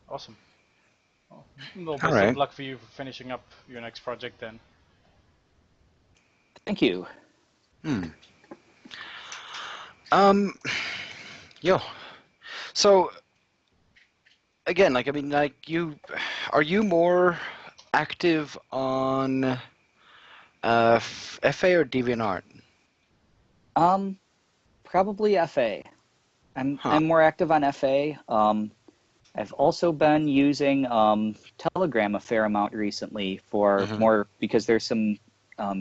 Awesome. Well, best of luck for you for finishing up your next project then. Thank you. So again, like, I mean, like, are you more active on FA or DeviantArt? Probably FA. I'm more active on FA. I've also been using Telegram a fair amount recently for more because there's some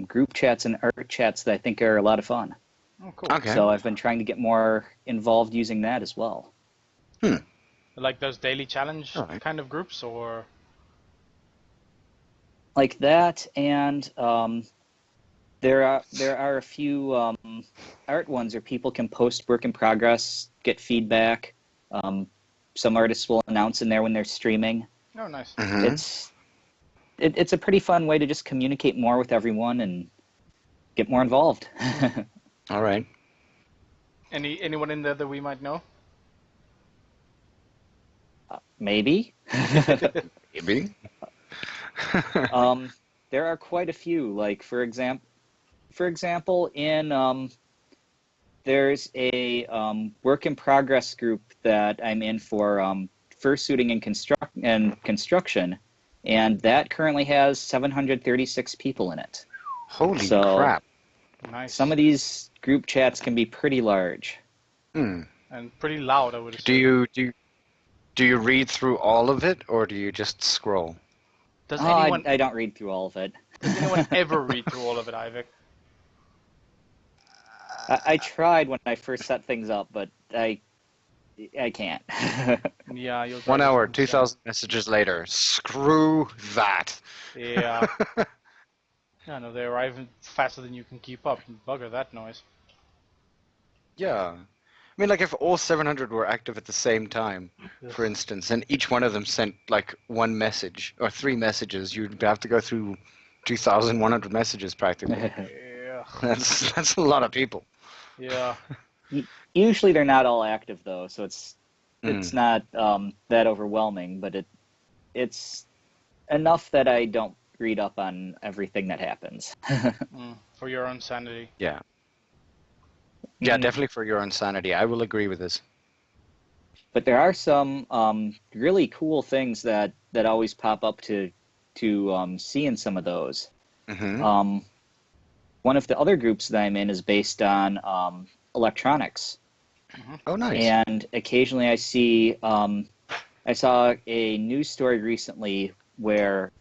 group chats and art chats that I think are a lot of fun. Oh, cool. Okay. So I've been trying to get more involved using that as well. Like those daily challenge kind of groups, or? Like that, and there are a few art ones where people can post work in progress, get feedback. Some artists will announce in there when they're streaming. Oh, nice. It's a pretty fun way to just communicate more with everyone and get more involved. All right. Anyone in there that we might know? Maybe. Maybe. There are quite a few. Like for example, in there's a work in progress group that I'm in for fursuiting and construction, and that currently has 736 people in it. Holy crap! Nice. Some of these group chats can be pretty large. And pretty loud, I would assume. Do you read through all of it, or do you just scroll? Does anyone? I don't read through all of it. Does anyone ever read through all of it, Ivik? I tried when I first set things up, but I can't. Yeah, you'll 1 hour, 2,000 messages later. Screw that. Yeah. Yeah, no, they arrive faster than you can keep up. Bugger that noise. Yeah. I mean, like if all 700 were active at the same time, for instance, and each one of them sent like one message or 3 messages, you'd have to go through 2,100 messages practically. Yeah. That's a lot of people. Yeah. Usually they're not all active though, so it's Mm. not that overwhelming, but it's enough that I don't read up on everything that happens. For your own sanity. Yeah. Yeah, Mhm. definitely for your own sanity. I will agree with this. But there are some really cool things that always pop up to see in some of those. Hmm. One of the other groups that I'm in is based on electronics, Oh, nice. and occasionally I see I saw a news story recently where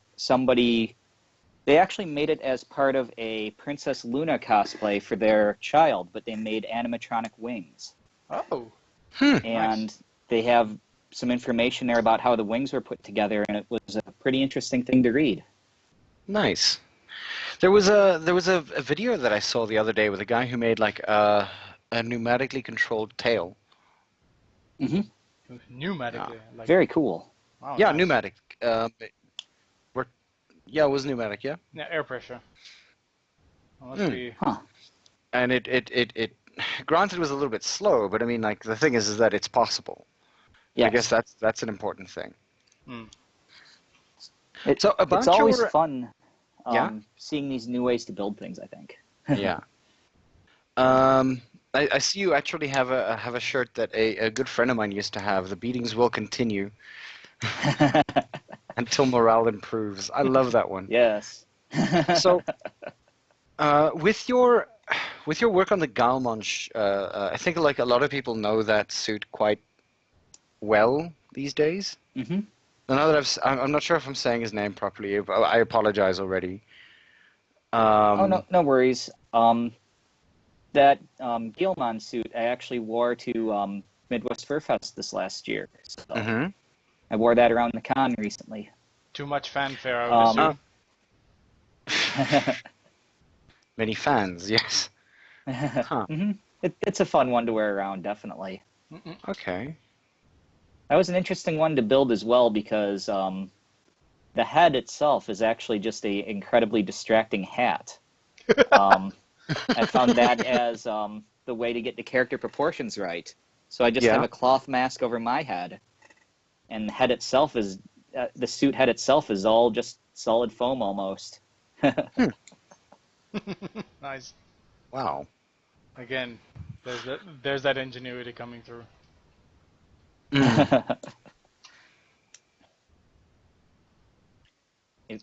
they actually made it as part of a Princess Luna cosplay for their child, but they made animatronic wings. Oh. And Nice. they have some information there about how the wings were put together, and it was a pretty interesting thing to read. Nice. There was a video that I saw the other day with a guy who made like a pneumatically controlled tail. Hmm. Pneumatically. Like, Very cool. wow, Yeah, nice. pneumatic. Yeah, it was pneumatic. Yeah. Yeah, air pressure. Well, must Mm. be. Huh. And it granted it was a little bit slow, but I mean, like the thing is that it's possible. Yes. I guess that's an important thing. So It's about always your fun yeah seeing these new ways to build things, I think. yeah. I see you actually have a shirt that a good friend of mine used to have. The beatings will continue until morale improves. I love that one. Yes. So, with your work on the Galmanche, I think like a lot of people know that suit quite well these days. Hmm. Now that I'm not sure if I'm saying his name properly. I apologize already. Oh, no worries. That Gilman suit I actually wore to Midwest Fur Fest this last year. So Mhm. I wore that around the con recently. Too much fanfare, I would assume. Many fans, yes. Huh. Hmm. It's a fun one to wear around, definitely. Okay. That was an interesting one to build as well because the head itself is actually just a incredibly distracting hat. I found that as the way to get the character proportions right. So I just have Yeah. a cloth mask over my head, and the head itself is the suit head itself is all just solid foam almost. Nice. Wow. Again, there's that ingenuity coming through.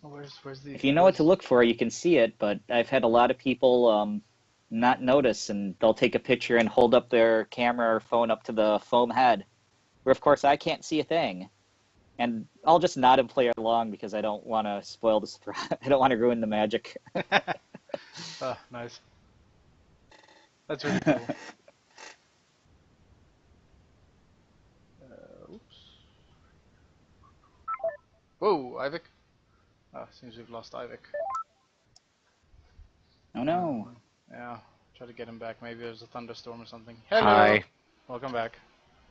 Where's the? If you know what to look for, you can see it, but I've had a lot of people not notice, and they'll take a picture and hold up their camera or phone up to the foam head, where of course I can't see a thing. And I'll just nod and play along because I don't want to spoil the surprise. I don't want to ruin the magic. Oh, nice. That's really cool. Oops. Whoa, Ivik. Oh, seems we've lost Ivik. Oh no. Yeah, try to get him back. Maybe there's a thunderstorm or something. Hello. Hi. Welcome back.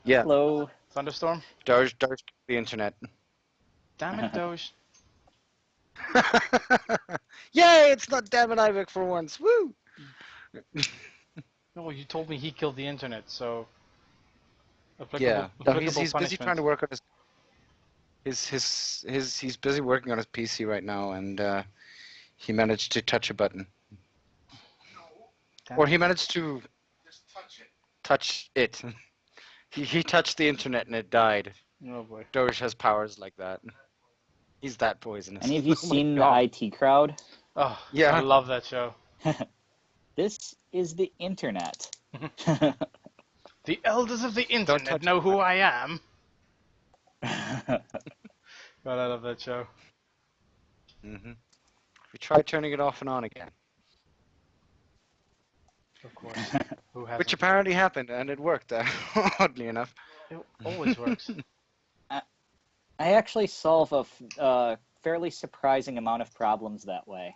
Yeah. Hello. Thunderstorm? Doge the internet. Damn it, Doge. Yay! It's not damn it, Ivik for once. Woo! No, you told me he killed the internet, so Yeah. No, he's busy punishment. trying to work on he's busy working on his PC right now, and he managed to touch a button. Damn Or it. he managed to touch it. He touched the internet and it died. Oh boy. Doge has powers like that. He's that poisonous. Any of you Oh my seen the God. IT Crowd? Oh, Yeah. I love that show. This is the internet. The elders of the internet touch know who I am. God, I love that show. Mm-hmm. We tried turning it off and on again, Of course. Who hasn't? which apparently happened, and it worked. Oddly enough. It always works. I actually solve a fairly surprising amount of problems that way.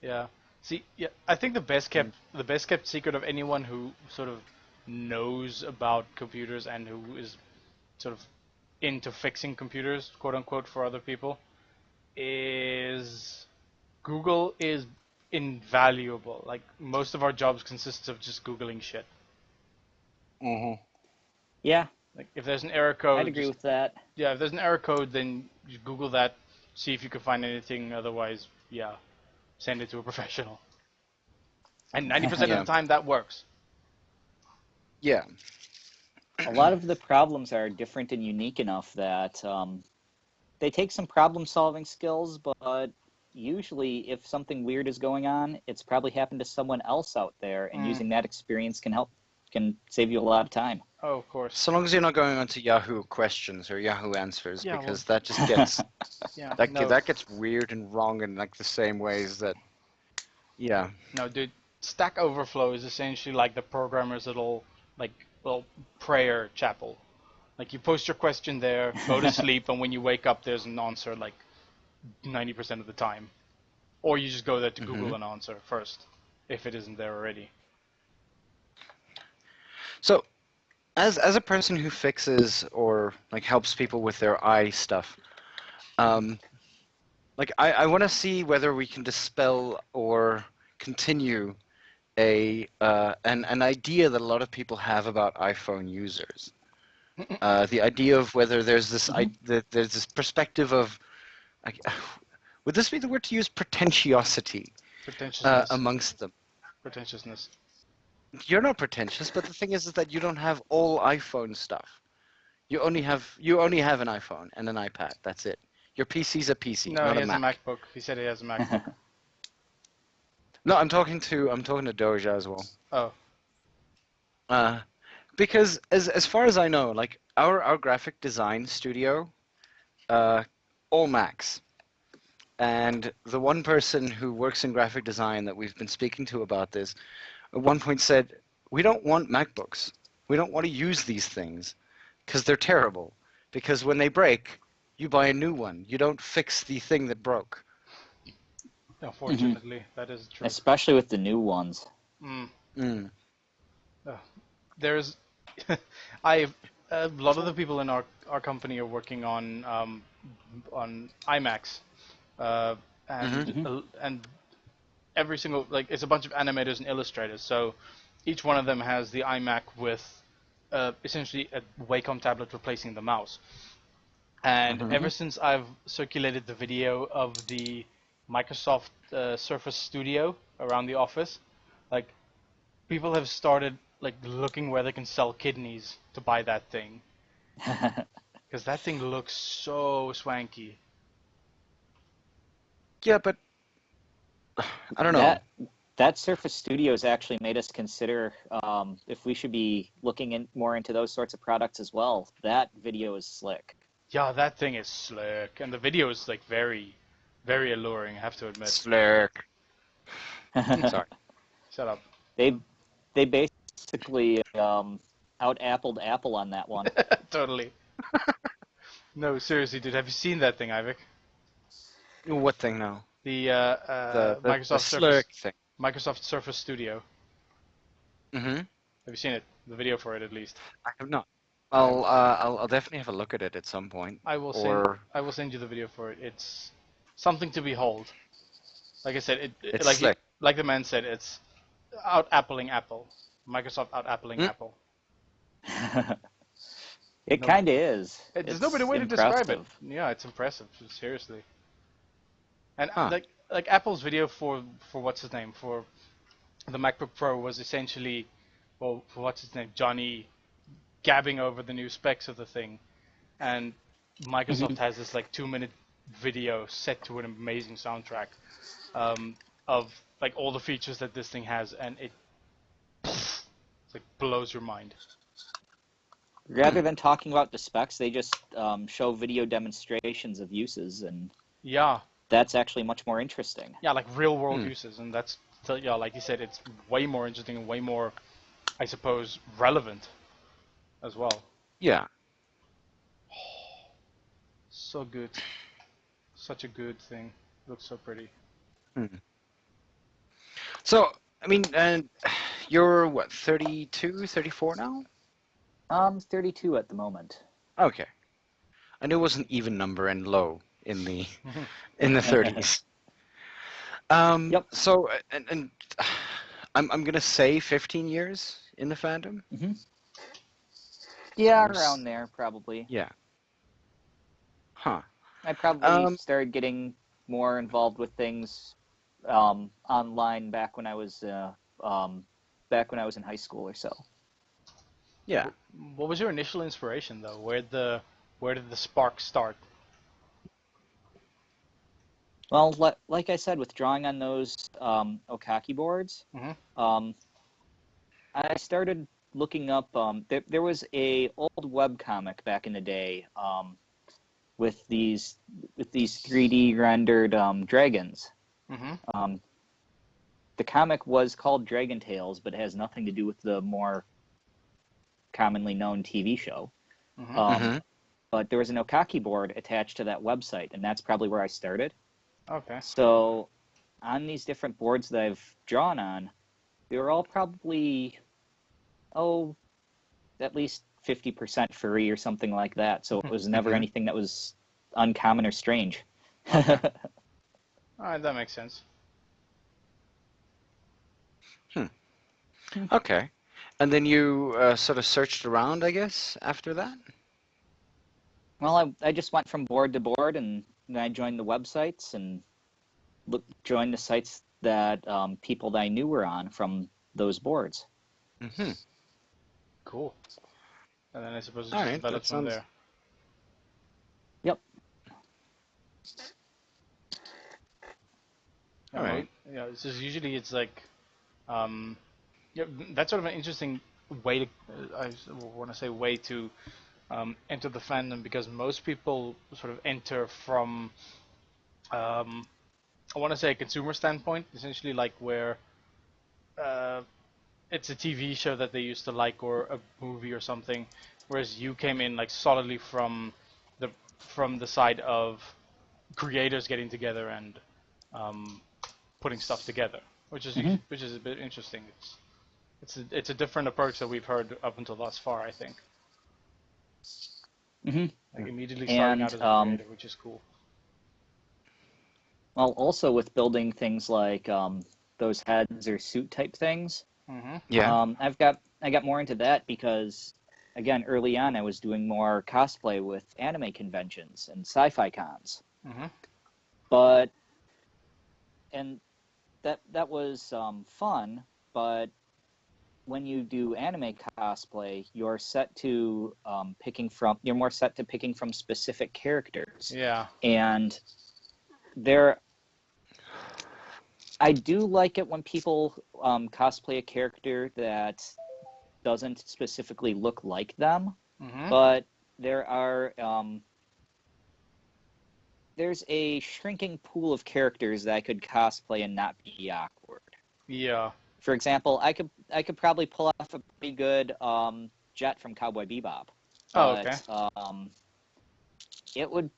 Yeah. See, yeah, I think the best kept secret of anyone who sort of knows about computers and who is sort of into fixing computers, quote unquote, for other people, is Google is invaluable. Like most of our jobs consists of just Googling shit. Mm-hmm. Yeah, Like if there's an error I'd code, agree just with that. yeah, if there's an error code, then you Google that, see if you can find anything. Otherwise, yeah, send it to a professional. And 90% of Yeah. the time that works. Yeah. A lot of the problems are different and unique enough that they take some problem-solving skills, but usually if something weird is going on, it's probably happened to someone else out there, and using that experience can save you a lot of time. Oh, of course. So long as you're not going onto Yahoo questions or Yahoo answers, Yeah, because well, that just gets yeah, that gets weird and wrong in like the same ways that yeah. no, dude. Stack Overflow is essentially like the programmer's little prayer chapel. Like you post your question there, go to sleep, and when you wake up, there's an answer like 90% of the time. Or you just go there to Google an answer first, if it isn't there already. So as a person who fixes or like helps people with their eye stuff, like I want to see whether we can dispel or continue an idea that a lot of people have about iPhone users. The idea of whether there's there's this perspective of, like, would this be the word to use, pretentiosity Pretentiousness. amongst them? Pretentiousness. You're not pretentious, but the thing is that you don't have all iPhone stuff. You only have an iPhone and an iPad. That's it. Your PC's a PC, No, not he a has Mac. a MacBook. He said he has a MacBook. No, I'm talking to Doja as well. Oh. Because as far as I know, like our graphic design studio, all Macs, and the one person who works in graphic design that we've been speaking to about this, at one point said, we don't want MacBooks. We don't want to use these things because they're terrible. Because when they break, you buy a new one. You don't fix the thing that broke. Unfortunately, that is true. Especially with the new ones. There's, a lot of the people in our company are working on iMacs, and every single, like, it's a bunch of animators and illustrators. So each one of them has the iMac with essentially a Wacom tablet replacing the mouse. And ever since I've circulated the video of the Microsoft Surface Studio around the office, like, people have started like looking where they can sell kidneys to buy that thing, because that thing looks so swanky. Yeah, but I don't know. That Surface Studio has actually made us consider if we should be looking more into those sorts of products as well. That video is slick. Yeah, that thing is slick, and the video is like very, very alluring, I have to admit. Slick. Sorry. Shut up. They basically out-appled Apple on that one. Totally. No, seriously, dude, have you seen that thing, Ivik? What thing now? The The Slick thing. Microsoft Surface Studio. Mm-hmm. Have you seen it? The video for it, at least. I have not. I'll definitely have a look at it at some point. I will send you the video for it. It's something to behold. Like I said, It's like slick. like the man said, it's out-appling Apple. Microsoft out-appling Apple. It kind of is. There's no better way to describe it. Yeah, it's impressive. Seriously. And like Apple's video for what's his name, for the MacBook Pro, was essentially, well, for what's his name, Johnny, gabbing over the new specs of the thing, and Microsoft has this like 2-minute video set to an amazing soundtrack of like all the features that this thing has, and it like blows your mind. Rather than talking about the specs, they just show video demonstrations of uses, and yeah, that's actually much more interesting. Yeah, like real world uses, and that's, yeah, like you said, it's way more interesting and way more, I suppose, relevant as well. Yeah. So good. Such a good thing. Looks so pretty. So, I mean, and you're what, 32, 34 now? 32 at the moment. Okay. I knew it was an even number and low in the 30s. Yep. So, and I'm gonna say 15 years in the fandom. Hmm. Yeah, Or around there probably. Yeah. Huh. I probably started getting more involved with things online back when I was in high school or so. Yeah. What was your initial inspiration, though? Where did the spark start? Well, like I said, with drawing on those Okaki boards, Mm-hmm. I started looking up. There was a old web comic back in the day with these 3D rendered dragons. Mm-hmm. The comic was called Dragon Tales, but it has nothing to do with the more commonly known TV show. Mm-hmm. Mm-hmm. But there was an Okaki board attached to that website, and that's probably where I started. Okay. So on these different boards that I've drawn on, they were all probably, at least 50% furry or something like that. So it was never Mhm. anything that was uncommon or strange. Okay. All right, that makes sense. Okay. And then you sort of searched around, I guess, after that? Well, I just went from board to board, and then I joined the websites and joined the sites that people that I knew were on from those boards. Mm-hmm. Cool. And then I suppose it All just right, developed that from sounds... there. Yep. Yeah, All right. yeah. It's just usually it's like, yeah, that's sort of an interesting way to, I want to say way to enter the fandom, because most people sort of enter from, I want to say a consumer standpoint, essentially like where it's a TV show that they used to like or a movie or something, whereas you came in like solidly the from the side of creators getting together and um, putting stuff together, Hmm. which is a bit interesting. It's a different approach that we've heard up until thus far, I think. Hmm. Like immediately starting And out as a creator, which is cool. well, also with building things like those heads or suit type things, Mm-hmm. Yeah. I got more into that because, again, early on I was doing more cosplay with anime conventions and sci-fi cons. Mm-hmm. But and that was fun. But when you do anime cosplay, you're more set to picking from specific characters, Yeah. and I do like it when people cosplay a character that doesn't specifically look like them, Mm-hmm. but there's a shrinking pool of characters that I could cosplay and not be awkward. Yeah. For example, I could probably pull off a pretty good Jet from Cowboy Bebop, Oh, okay. but it would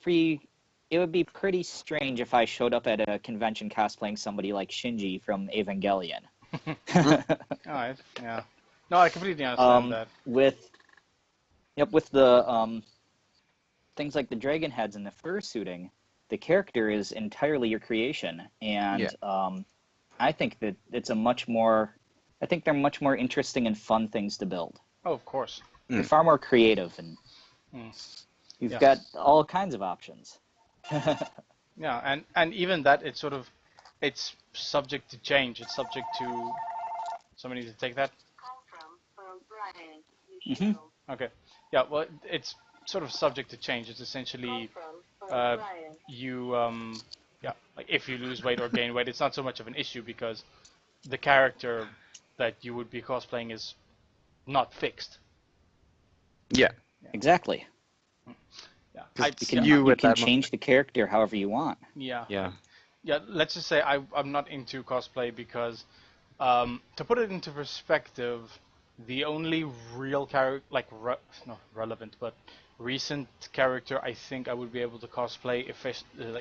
be pretty strange if I showed up at a convention cosplaying somebody like Shinji from Evangelion. All right. Yeah. No, I completely understand that. With the things like the dragon heads and the fursuiting, the character is entirely your creation, and Yeah. I think that I think they're much more interesting and fun things to build. Oh, of course. They're far more creative, and Mm. you've Yeah. got all kinds of options. Yeah, and even that, it's subject to change. It's subject to somebody to take that. Hmm. Okay. Yeah. Well, it's sort of subject to change. It's essentially you yeah, like if you lose weight or gain weight, it's not so much of an issue because the character that you would be cosplaying is not fixed. Yeah. Exactly. Yeah. You can change the character however you want. Yeah. Yeah. Yeah. Let's just say I'm not into cosplay because to put it into perspective, the only real character, like not relevant, but recent character I think I would be able to cosplay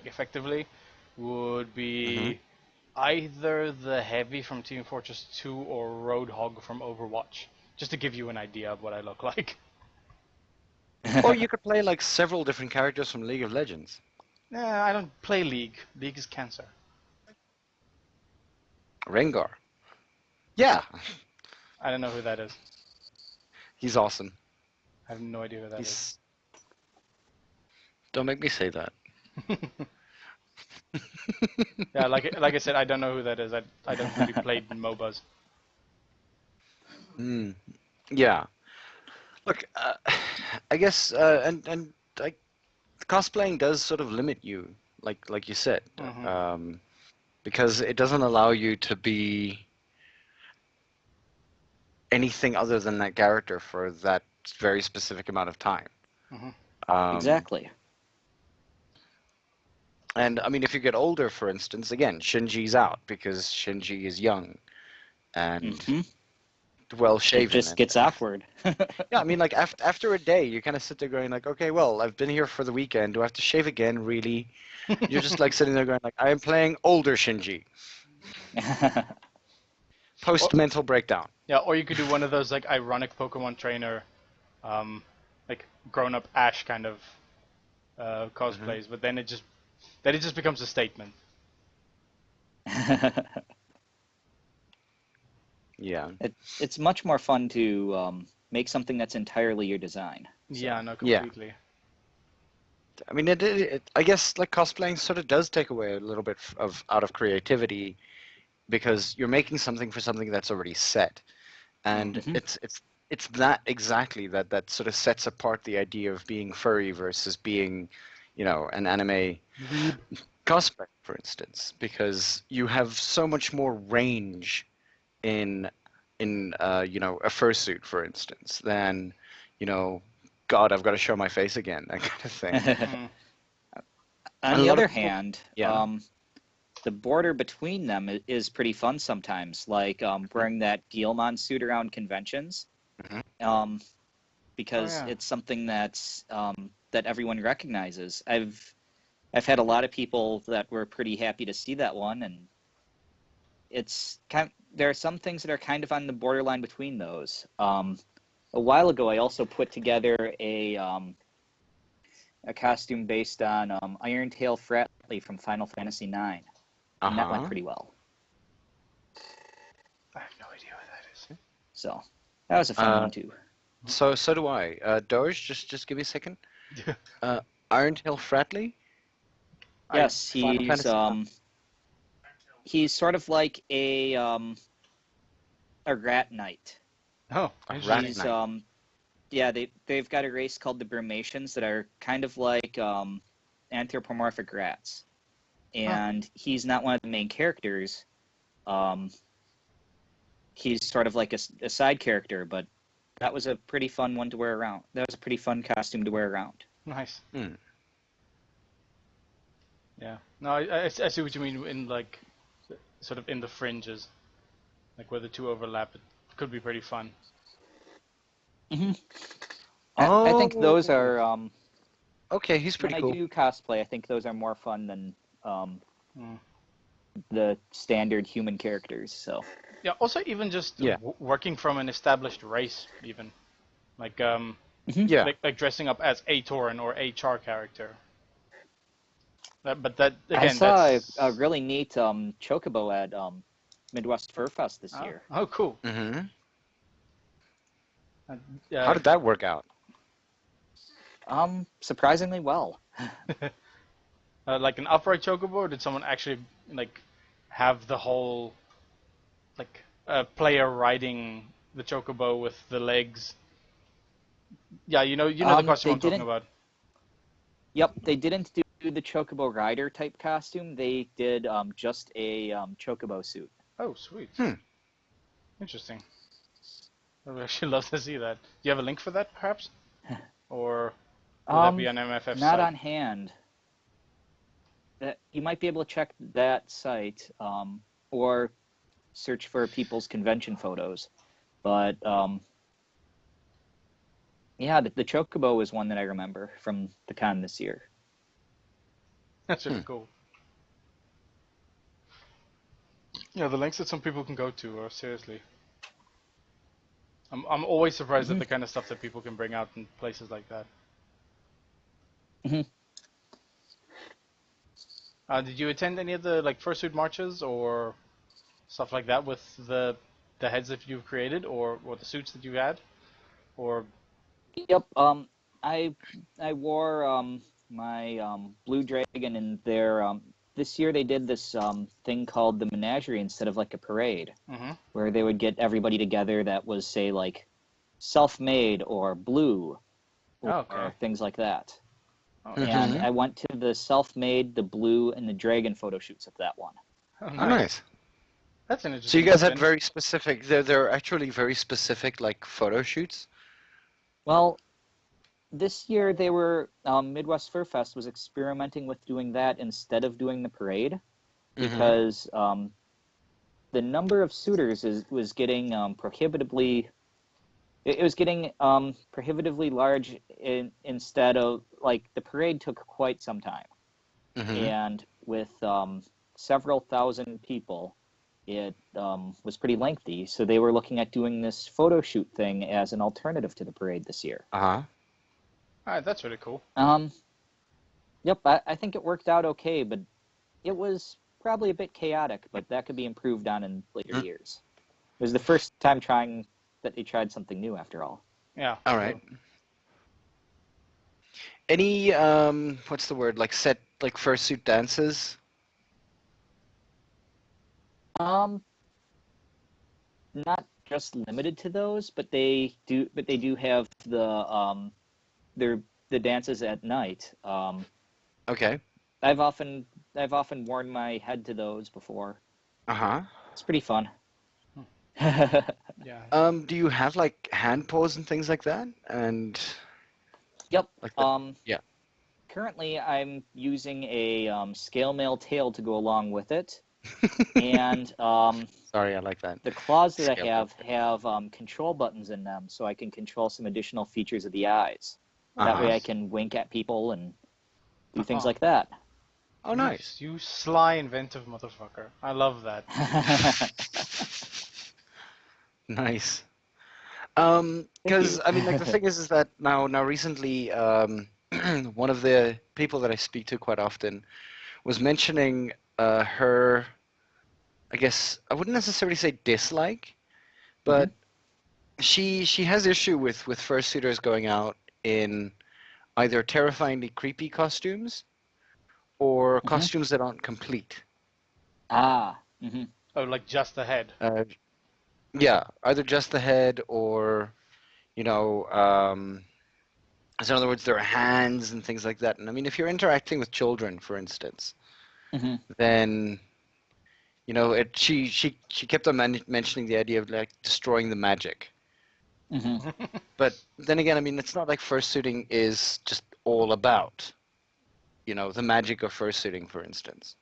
effectively would be either the Heavy from Team Fortress 2 or Roadhog from Overwatch, just to give you an idea of what I look like. Or you could play like several different characters from League of Legends. Nah, I don't play League. League is cancer. Rengar. Yeah, I don't know who that is. he's awesome. I have no idea who that is. Don't make me say that. Yeah, like I said, I don't know who that is. I don't really play MOBAs. Yeah. Look, I guess, and like cosplaying does sort of limit you, like you said, because it doesn't allow you to be anything other than that character for that very specific amount of time. Exactly. And I mean, if you get older, for instance, again, Shinji's out because Shinji is young and well shaven. It just gets awkward. Yeah, I mean, like after a day, you kind of sit there going like, okay, well, I've been here for the weekend. Do I have to shave again? Really? You're just like sitting there going like, I am playing older Shinji. Post mental breakdown. Yeah, or you could do one of those like ironic Pokemon trainer, like grown-up Ash kind of cosplays, but then it just becomes a statement. Yeah. It's much more fun to make something that's entirely your design. So. Yeah, no, completely. I mean, I guess like cosplaying sort of does take away a little bit out of creativity because you're making something for something that's already set, and it's that exactly that sort of sets apart the idea of being furry versus being, an anime cosplay, for instance, because you have so much more range in a fursuit, for instance, than God, I've got to show my face again, that kind of thing. On the other hand, the border between them is pretty fun sometimes, like wearing that Guillemon suit around conventions, because it's something that's that everyone recognizes. I've had a lot of people that were pretty happy to see that one, and it's there are some things that are kind of on the borderline between those. A while ago, I also put together a costume based on Irontail Fratley from Final Fantasy IX, and that went pretty well. I have no idea what that is. So that was a fun one too. So do I. Doge, just give me a second. Irontail Fratley? Yes, he's sort of like a rat knight. Oh, a rat knight. Yeah, they've got a race called the Brumations that are kind of like anthropomorphic rats, and he's not one of the main characters. He's sort of like a side character, but that was a pretty fun one to wear around. That was a pretty fun costume to wear around. Nice. Yeah. No, I see what you mean in like sort of in the fringes, like where the two overlap. It could be pretty fun. I think those are. Okay, he's pretty cool. When I do cosplay, I think those are more fun than the standard human characters. So. Yeah. Also, even just working from an established race, even like like dressing up as a Tauren or a Char character. But that again, I saw a really neat chocobo at Midwest Fur Fest this year. Oh, cool. How did that work out? Surprisingly well. Like an upright chocobo, or did someone actually like have the whole like player riding the chocobo with the legs? Yeah, you know the costume I'm talking about. Yep, they didn't do the chocobo rider type costume. They did just a chocobo suit. Oh, sweet. Interesting. I would actually love to see that. Do you have a link for that, perhaps? Or will that be on MFF not site? on hand. You might be able to check that site or search for people's convention photos. But yeah, the chocobo is one that I remember from the con this year. That's really cool. Yeah, the lengths that some people can go to are seriously. I'm always surprised at the kind of stuff that people can bring out in places like that. Hmm. Did you attend any of the like fursuit marches or stuff like that with the heads that you've created or the suits that you had? Or Yep. I wore my blue dragon in their this year they did this thing called the menagerie instead of like a parade, where they would get everybody together that was say like self-made or blue or things like that. Oh, And I went to the self-made, the blue, and the dragon photo shoots of that one. oh, Oh, nice. That's an So interesting. you guys had spin. very specific. They're actually very specific, like photo shoots. Well, this year they were Midwest Fur Fest was experimenting with doing that instead of doing the parade because the number of suitors was getting prohibitively. It was getting prohibitively large instead of like the parade took quite some time, and with several thousand people, it was pretty lengthy. So they were looking at doing this photo shoot thing as an alternative to the parade this year. Uh-huh. Alright, that's really cool. Yep, I think it worked out okay, but it was probably a bit chaotic, but that could be improved on in later years. It was the first time that they tried something new after all. Yeah. All right. Any what's the word? Like set like fursuit dances? Not just limited to those, but they do have the dances at night. Okay. I've often worn my head to those before. Uh-huh. It's pretty fun. Yeah. Do you have like hand pose and things like that? And Yep. like that? Yeah. Currently, I'm using a scale mail tail to go along with it, and Sorry, I like that. the claws that I Scale have control buttons in them, so I can control some additional features of the eyes. That way, I can wink at people and do things like that. Oh, nice. You sly, inventive motherfucker. I love that. Nice. Because I mean, like the thing is that now recently, one of the people that I speak to quite often was mentioning her. I guess I wouldn't necessarily say dislike, but she has issue with fursuiters going out in either terrifyingly creepy costumes or costumes that aren't complete. Ah. Oh, like just the head. Yeah, either just the head or, you know, so in other words, there are hands and things like that. And I mean, if you're interacting with children, for instance, then, you know, she kept on mentioning the idea of like destroying the magic. But then again, I mean, it's not like fursuiting is just all about, you know, the magic of fursuiting, for instance.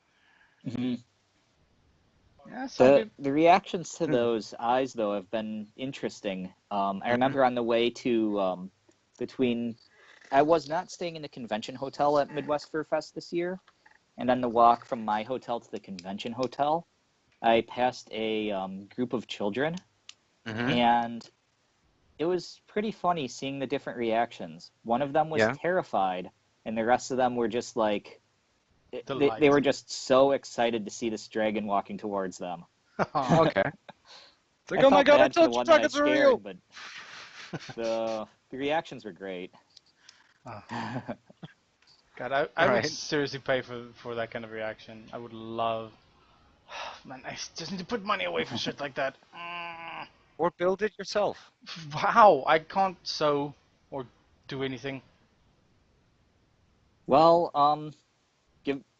Yeah, The reactions to those eyes, though, have been interesting. I remember on the way to I was not staying in the convention hotel at Midwest Fur Fest this year, and on the walk from my hotel to the convention hotel, I passed a group of children, and it was pretty funny seeing the different reactions. One of them was terrified, and the rest of them were just like, they were just so excited to see this dragon walking towards them. Okay. It's like, I oh my felt god, I bad for the told you one that I dragons are scared, real! but the reactions were great. God, I would seriously pay for that kind of reaction. I would love. Man, I just need to put money away for shit like that. Or build it yourself. How? I can't sew or do anything. Well,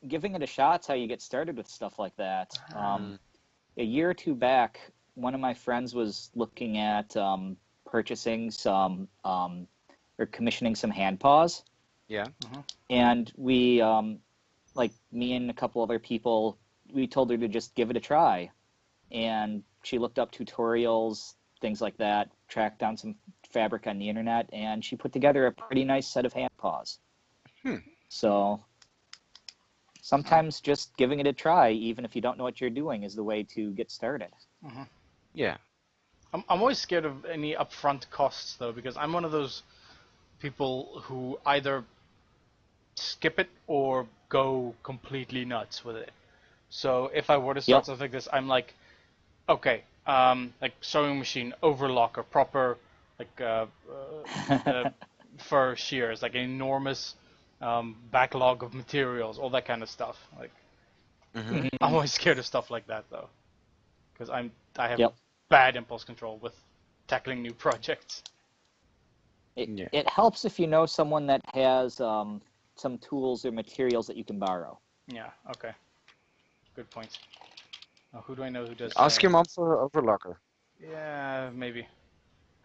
giving it a shot's how you get started with stuff like that. A year or two back, one of my friends was looking at purchasing some or commissioning some hand paws. Yeah. And we, like me and a couple other people, we told her to just give it a try. And she looked up tutorials, things like that, tracked down some fabric on the internet, and she put together a pretty nice set of hand paws. So sometimes just giving it a try, even if you don't know what you're doing, is the way to get started. Mm-hmm. Yeah. I'm always scared of any upfront costs, though, because I'm one of those people who either skip it or go completely nuts with it. So if I were to start something like this, I'm like, okay, like sewing machine, overlocker, proper like fur shears, like an enormous backlog of materials, all that kind of stuff. Like, Mm-hmm. I'm always scared of stuff like that, though, because I have Yep. bad impulse control with tackling new projects. It helps if you know someone that has some tools or materials that you can borrow. Yeah. Okay. Good point. Who do I know who does? Ask your mom for overlocker. Yeah, maybe.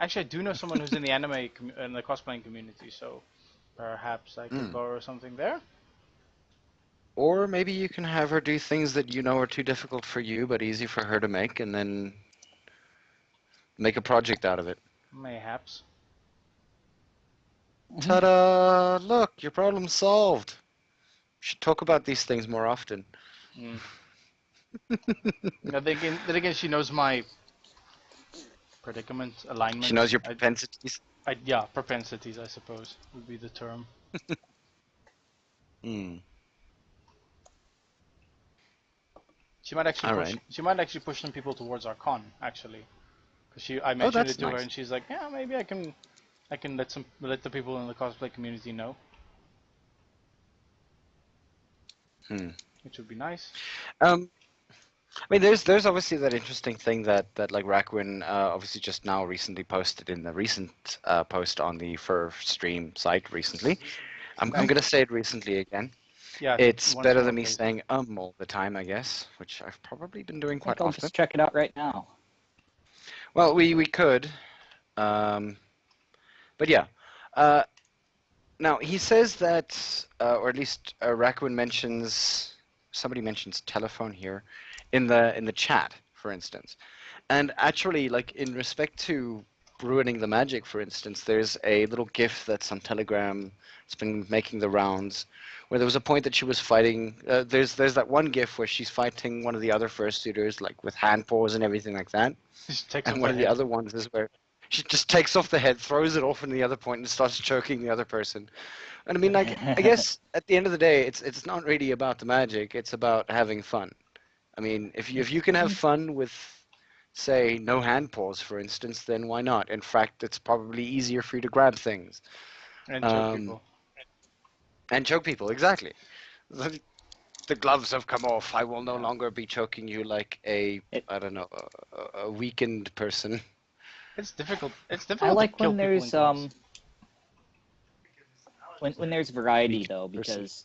Actually, I do know someone who's in the anime in the cosplaying community, so perhaps I could borrow something there. Or maybe you can have her do things that you know are too difficult for you, but easy for her to make, and then make a project out of it. Mayhaps. Ta-da! Look, your problem's solved. We should talk about these things more often. Then again, she knows my predicament, alignment. She knows your propensities. Yeah, propensities, I suppose, would be the term. She might actually push some people towards our con, actually, because I mentioned it to her, and she's like, yeah, maybe I can let the people in the cosplay community know. Which would be nice. I mean, there's obviously that interesting thing that like Rakwin obviously just now recently posted in the recent post on the Fur Stream site recently. I'm gonna say it recently again. Yeah, it's better than me saying all the time, I guess, which I've probably been doing quite often. I'll just check it out right now. Well, we could, but yeah. Now he says that, or at least Rakwin mentions, somebody mentions telephone here, in the chat, for instance, and actually, like in respect to ruining the magic, for instance, there's a little GIF that's on Telegram. It's been making the rounds, where there was a point that she was fighting. There's that one GIF where she's fighting one of the other fursuiters, like with hand paws and everything like that. And one of the other ones is where she just takes off the head, throws it off in the other point, and starts choking the other person. And I mean, like, I guess at the end of the day, it's not really about the magic. It's about having fun. I mean, if you can have fun with, say, no hand paws, for instance, then why not? In fact, it's probably easier for you to grab things. And choke people. And choke people, exactly. The gloves have come off. I will no longer be choking you like a weakened person. It's difficult. I like when there's when there's variety, though, because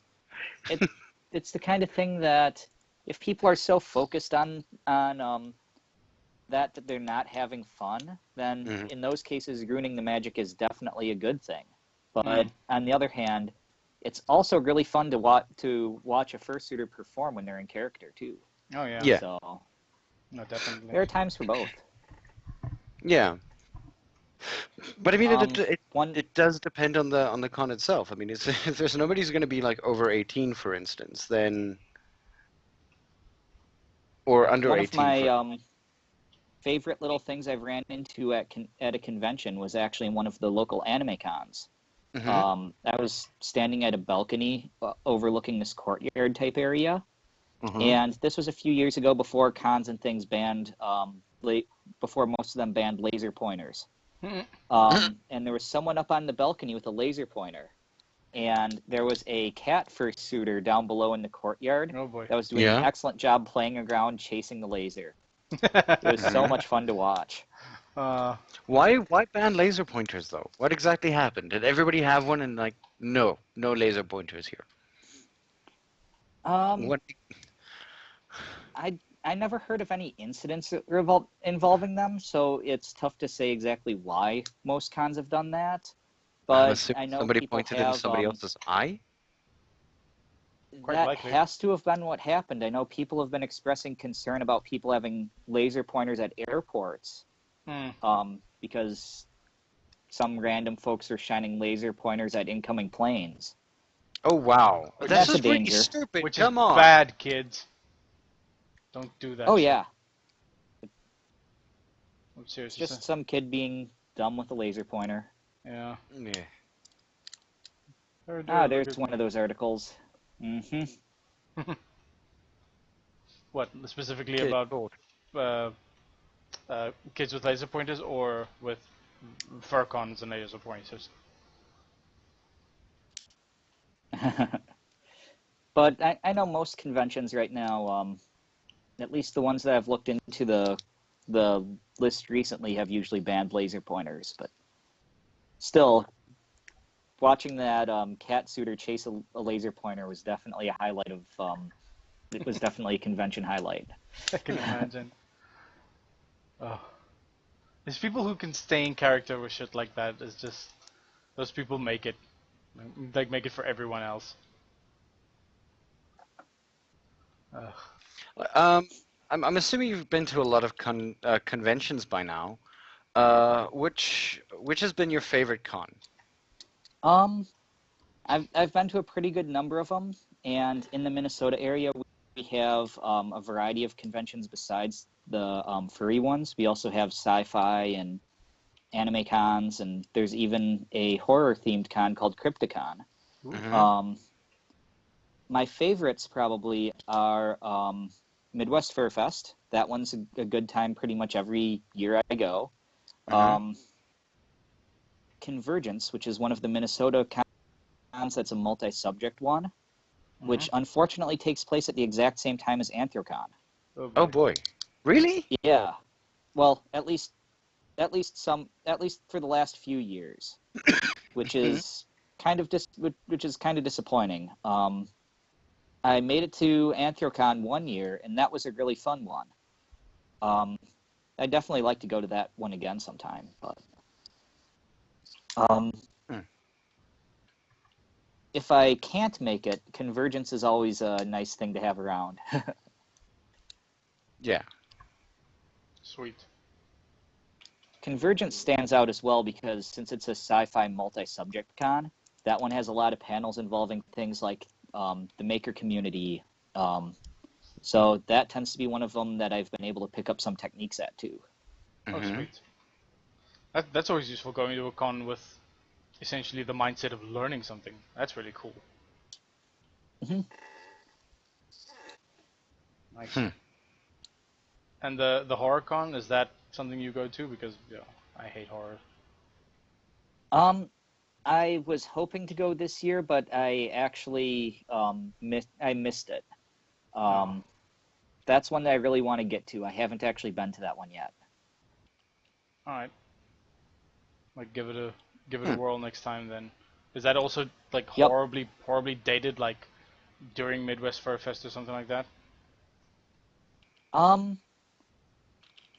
it's the kind of thing that if people are so focused on that they're not having fun, then in those cases, ruining the magic is definitely a good thing. But on the other hand, it's also really fun to watch a fursuiter perform when they're in character too. Oh yeah. Yeah. So no, definitely. There are times for both. Yeah. But I mean, it does depend on the con itself. I mean, if there's nobody's going to be like over 18, for instance, then or under 18. One of my favorite little things I've ran into at a convention was actually in one of the local anime cons. I was standing at a balcony overlooking this courtyard type area, and this was a few years ago before cons and things banned, before most of them banned laser pointers. And there was someone up on the balcony with a laser pointer, and there was a cat fursuiter down below in the courtyard that was doing an excellent job playing around chasing the laser. It was so much fun to watch. Why ban laser pointers though? What exactly happened? Did everybody have one and like no laser pointers here? What? I never heard of any incidents involving them, so it's tough to say exactly why most cons have done that. But I know somebody people pointed have, in somebody else's eye. That has to have been what happened. I know people have been expressing concern about people having laser pointers at airports, because some random folks are shining laser pointers at incoming planes. Oh wow, That's this a is pretty danger. stupid. Which Come is on. bad, kids. Don't do that. Oh shit. yeah, I'm it's serious. just some kid being dumb with a laser pointer. Yeah. Yeah. There's one of those articles. What specifically Kid about board. kids with laser pointers or with furcons and laser pointers? But I know most conventions right now, at least the ones that I've looked into the list recently, have usually banned laser pointers. But still, watching that cat suitor chase a laser pointer was definitely a highlight of. It was definitely a convention highlight. I can imagine. Oh. There's people who can stay in character with shit like that. It's just those people make it, like make it for everyone else. Ugh. I'm assuming you've been to a lot of conventions by now. Which has been your favorite con? I've been to a pretty good number of them, and in the Minnesota area, we have a variety of conventions besides the furry ones. We also have sci-fi and anime cons, and there's even a horror-themed con called Crypticon. Mm-hmm. My favorites probably are Midwest Fur Fest. That one's a good time pretty much every year I go. Convergence, which is one of the Minnesota cons that's a multi-subject one, which unfortunately takes place at the exact same time as Anthrocon. Oh boy. Really? Yeah. Well, at least for the last few years, which is kind of disappointing. I made it to Anthrocon one year, and that was a really fun one. I'd definitely like to go to that one again sometime, but if I can't make it, Convergence is always a nice thing to have around. Yeah. Sweet. Convergence stands out as well because since it's a sci-fi multi-subject con, that one has a lot of panels involving things like the maker community. So that tends to be one of them that I've been able to pick up some techniques at too. Oh, sweet. That's always useful, going to a con with essentially the mindset of learning something. That's really cool. Nice. And the horror con, is that something you go to? Because I hate horror. I was hoping to go this year, but I actually missed it. That's one that I really want to get to. I haven't actually been to that one yet. All right. Like give it a whirl next time then. Is that also like horribly dated, like during Midwest Fur Fest or something like that?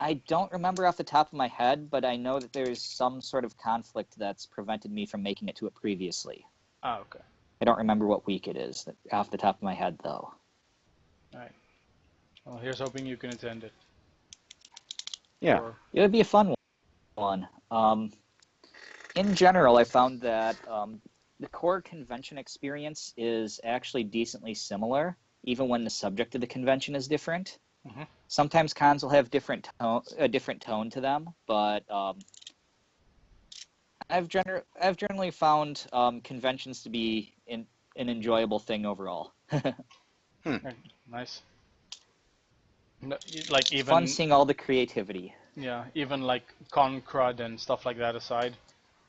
I don't remember off the top of my head, but I know that there's some sort of conflict that's prevented me from making it to it previously. Oh, okay. I don't remember what week it is off the top of my head, though. All right. Well, here's hoping you can attend it. Yeah. It would be a fun one. In general, I found that the core convention experience is actually decently similar, even when the subject of the convention is different. Sometimes cons will have a different tone to them, but I've generally found conventions to be an enjoyable thing overall. Nice. Like even fun seeing all the creativity. Yeah, even like con crud and stuff like that aside,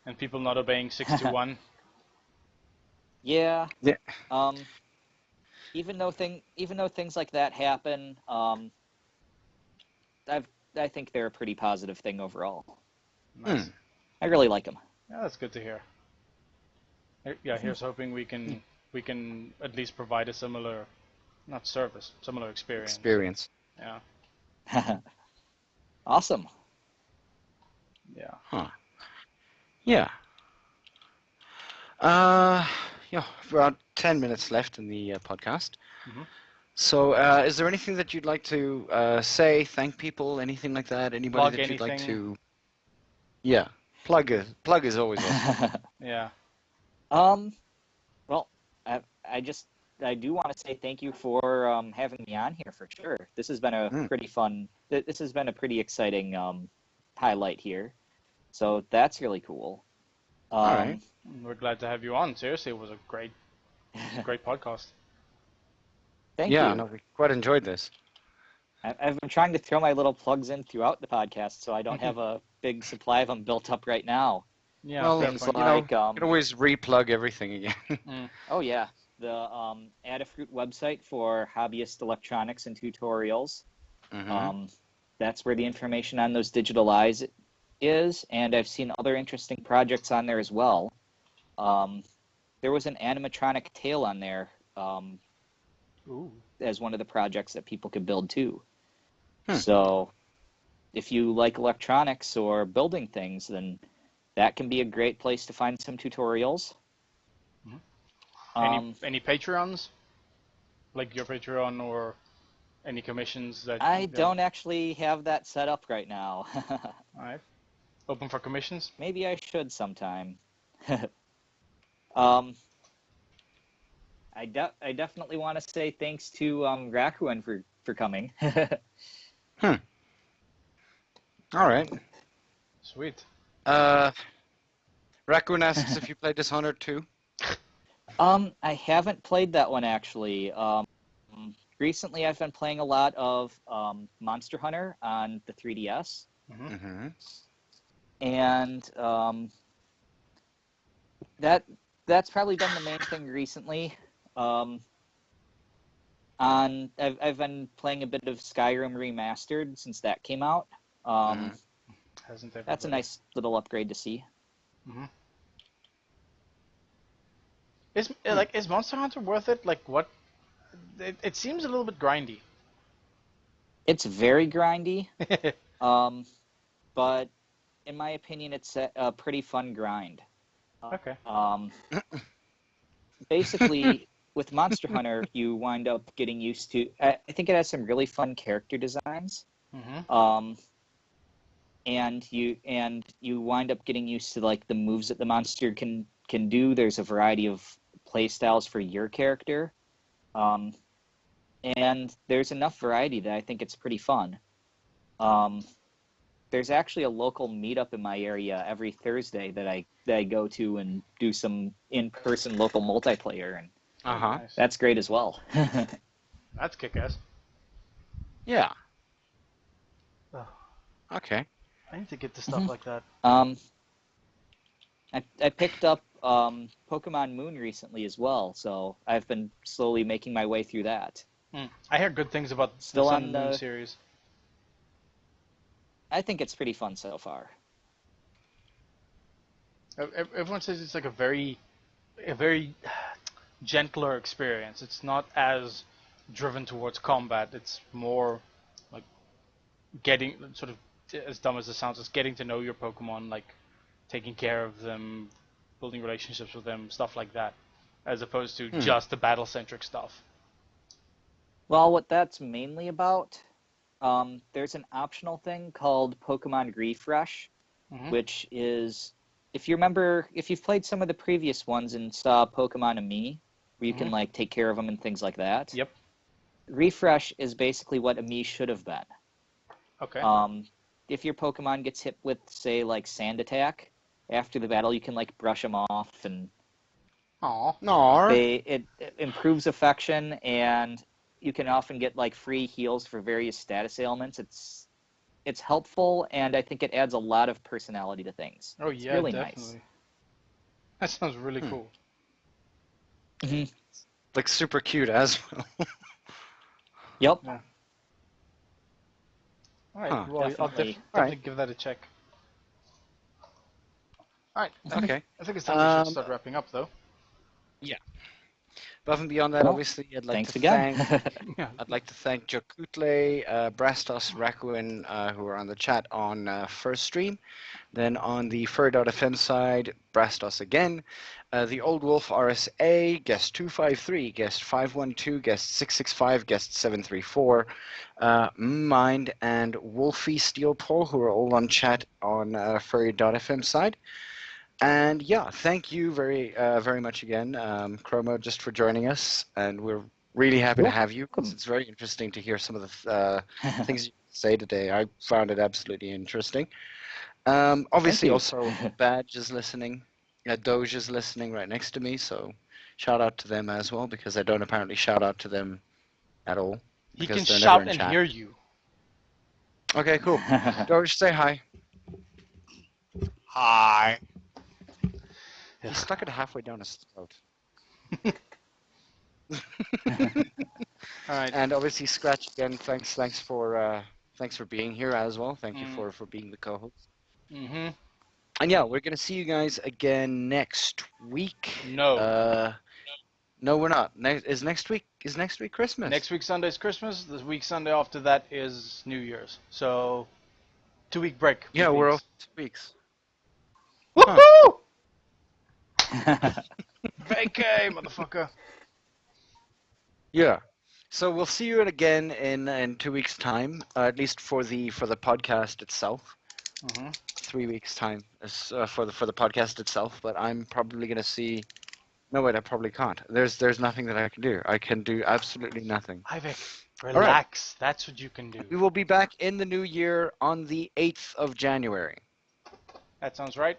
and people not obeying 621. Yeah. Even though things like that happen, I think they're a pretty positive thing overall. Nice. I really like them. Yeah, that's good to hear. Yeah, here's hoping we can at least provide a similar, not service, similar experience. Yeah. Awesome. Yeah. Huh. Yeah. Around 10 minutes left in the podcast. So, is there anything that you'd like to say, thank people, anything like that? Anybody Plug that you'd like anything? to... Yeah, plug is always awesome. Yeah. Well, I do want to say thank you for having me on here for sure. This has been a pretty fun. This has been a pretty exciting highlight here. So that's really cool. All right. We're glad to have you on. Seriously, it was a great podcast. Thank you. Yeah, no, we quite enjoyed this. I've been trying to throw my little plugs in throughout the podcast, so I don't have a big supply of them built up right now. Yeah, well, things you like know, you can always replug everything again. Oh yeah, the Adafruit website for hobbyist electronics and tutorials. That's where the information on those digital eyes is, and I've seen other interesting projects on there as well. There was an animatronic tail on there as one of the projects that people could build too. So if you like electronics or building things, then that can be a great place to find some tutorials. Any Patreons? Like your Patreon or any commissions that I don't actually have that set up right now. Alright. Open for commissions? Maybe I should sometime. I definitely want to say thanks to Rakuen for coming. All right. Sweet. Raccoon asks if you played Dishonored 2. I haven't played that one actually. Recently, I've been playing a lot of Monster Hunter on the 3DS, and that's probably been the main thing recently. I've been playing a bit of Skyrim Remastered since that came out. That's a nice little upgrade to see. Is Monster Hunter worth it? Like what? It seems a little bit grindy. It's very grindy, but in my opinion, it's a pretty fun grind. Okay. Basically, with Monster Hunter, you wind up getting used to. I think it has some really fun character designs. And you wind up getting used to like the moves that the monster can do. There's a variety of play styles for your character. And there's enough variety that I think it's pretty fun. There's actually a local meetup in my area every Thursday that I go to and do some in-person local multiplayer, and Nice. that's great as well. That's kick-ass. Yeah. Oh, Okay. I need to get to stuff like that. I picked up Pokemon Moon recently as well, so I've been slowly making my way through that. I hear good things about Still the Sun on and the- Moon series. I think it's pretty fun so far. Everyone says it's like a very gentler experience. It's not as driven towards combat. It's more like getting, sort of as dumb as it sounds, it's getting to know your Pokemon, like taking care of them, building relationships with them, stuff like that, as opposed to just the battle-centric stuff. Well, what that's mainly about, there's an optional thing called Pokemon Refresh, which is, if you remember, if you've played some of the previous ones and saw Pokemon Ami, where you can like take care of them and things like that. Yep. Refresh is basically what Ami should have been. Okay. If your Pokemon gets hit with, say, like Sand Attack, after the battle you can like brush them off, and it improves affection, and you can often get like free heals for various status ailments. It's helpful, and I think it adds a lot of personality to things. Oh yeah, it's really definitely. nice. That sounds really cool. Like super cute as well. Yep. Yeah. All right. Huh. Well, I'll Definitely. definitely give that a check. All right. Okay. I think it's time we should start wrapping up, though. Yeah. Above and beyond that, Well, obviously, I'd like Thanks to again. thank Yeah. I'd like to thank Jokutle, Brastos, Rakuen, who are on the chat on first stream. Then on the fur.fm side, Brastos again. The Old Wolf RSA, guest 253, guest 512, guest 665, guest 734. Mind and Wolfie Steelpole, who are all on chat on furry.fm side. And yeah, thank you very much again, Chroma, just for joining us. And we're really happy to have you because it's very interesting to hear some of the things you say today. I found it absolutely interesting. Obviously, also Badge is listening. Doge is listening right next to me, so shout out to them as well because I don't apparently shout out to them at all. He can they're shout never in and chat. hear you. Okay, cool. Doge, say hi. Hi. He stuck it halfway down his throat. All right. And obviously, Scratch again. Thanks for being here as well. Thank you for being the co-host. Mm-hmm. And yeah, we're gonna see you guys again next week. No. No, we're not. Is next week Christmas? Next week Sunday is Christmas. This week Sunday after that is New Year's. So 2-week break. Yeah, we're off 2 weeks. Woohoo! Vacay, motherfucker. Yeah. So we'll see you again in 2 weeks' time, at least for the podcast itself. 3 weeks' time for the podcast itself. But I'm probably gonna see. No, wait, I probably can't. There's nothing that I can do. I can do absolutely nothing. Ivek, relax. Right. That's what you can do. We will be back in the new year on the 8th of January. That sounds right.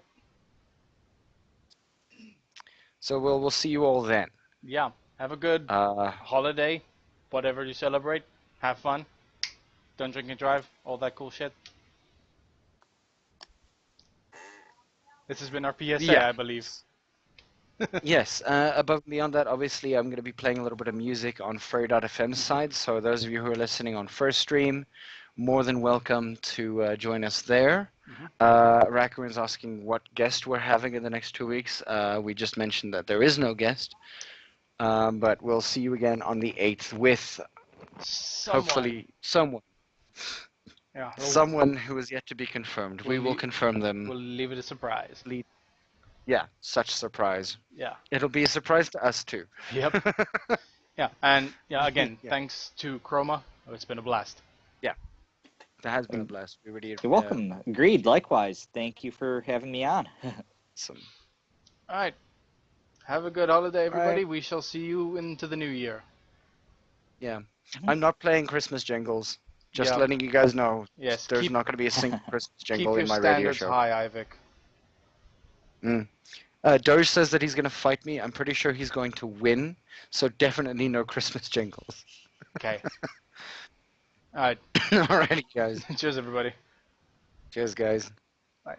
So we'll see you all then. Yeah. Have a good holiday, whatever you celebrate. Have fun. Don't drink and drive. All that cool shit. This has been our PSA, I believe. Yes. Above and beyond that, obviously, I'm going to be playing a little bit of music on fursuiting.fm's side. So those of you who are listening on First Stream, more than welcome to join us there. Raccoon's asking what guest we're having in the next 2 weeks. We just mentioned that there is no guest. But we'll see you again on the 8th with hopefully someone. Yeah. Someone who is yet to be confirmed. We will confirm them. We'll leave it a surprise. Yeah, such surprise. Yeah. It'll be a surprise to us too. Yep. Yeah, and again, thanks to Chroma. Oh, it's been a blast. Yeah. That has been a blast. We really You're welcome. Agreed. Likewise. Thank you for having me on. Awesome. All right. Have a good holiday, everybody. We shall see you into the new year. Yeah. I'm not playing Christmas jingles. Just letting you guys know. Yes. There's not going to be a single Christmas jingle in my radio show. Keep your standards high, Ivek. Doge says that he's going to fight me. I'm pretty sure he's going to win. So definitely no Christmas jingles. Okay. All right. Alrighty, guys. Cheers, everybody. Cheers, guys. Bye.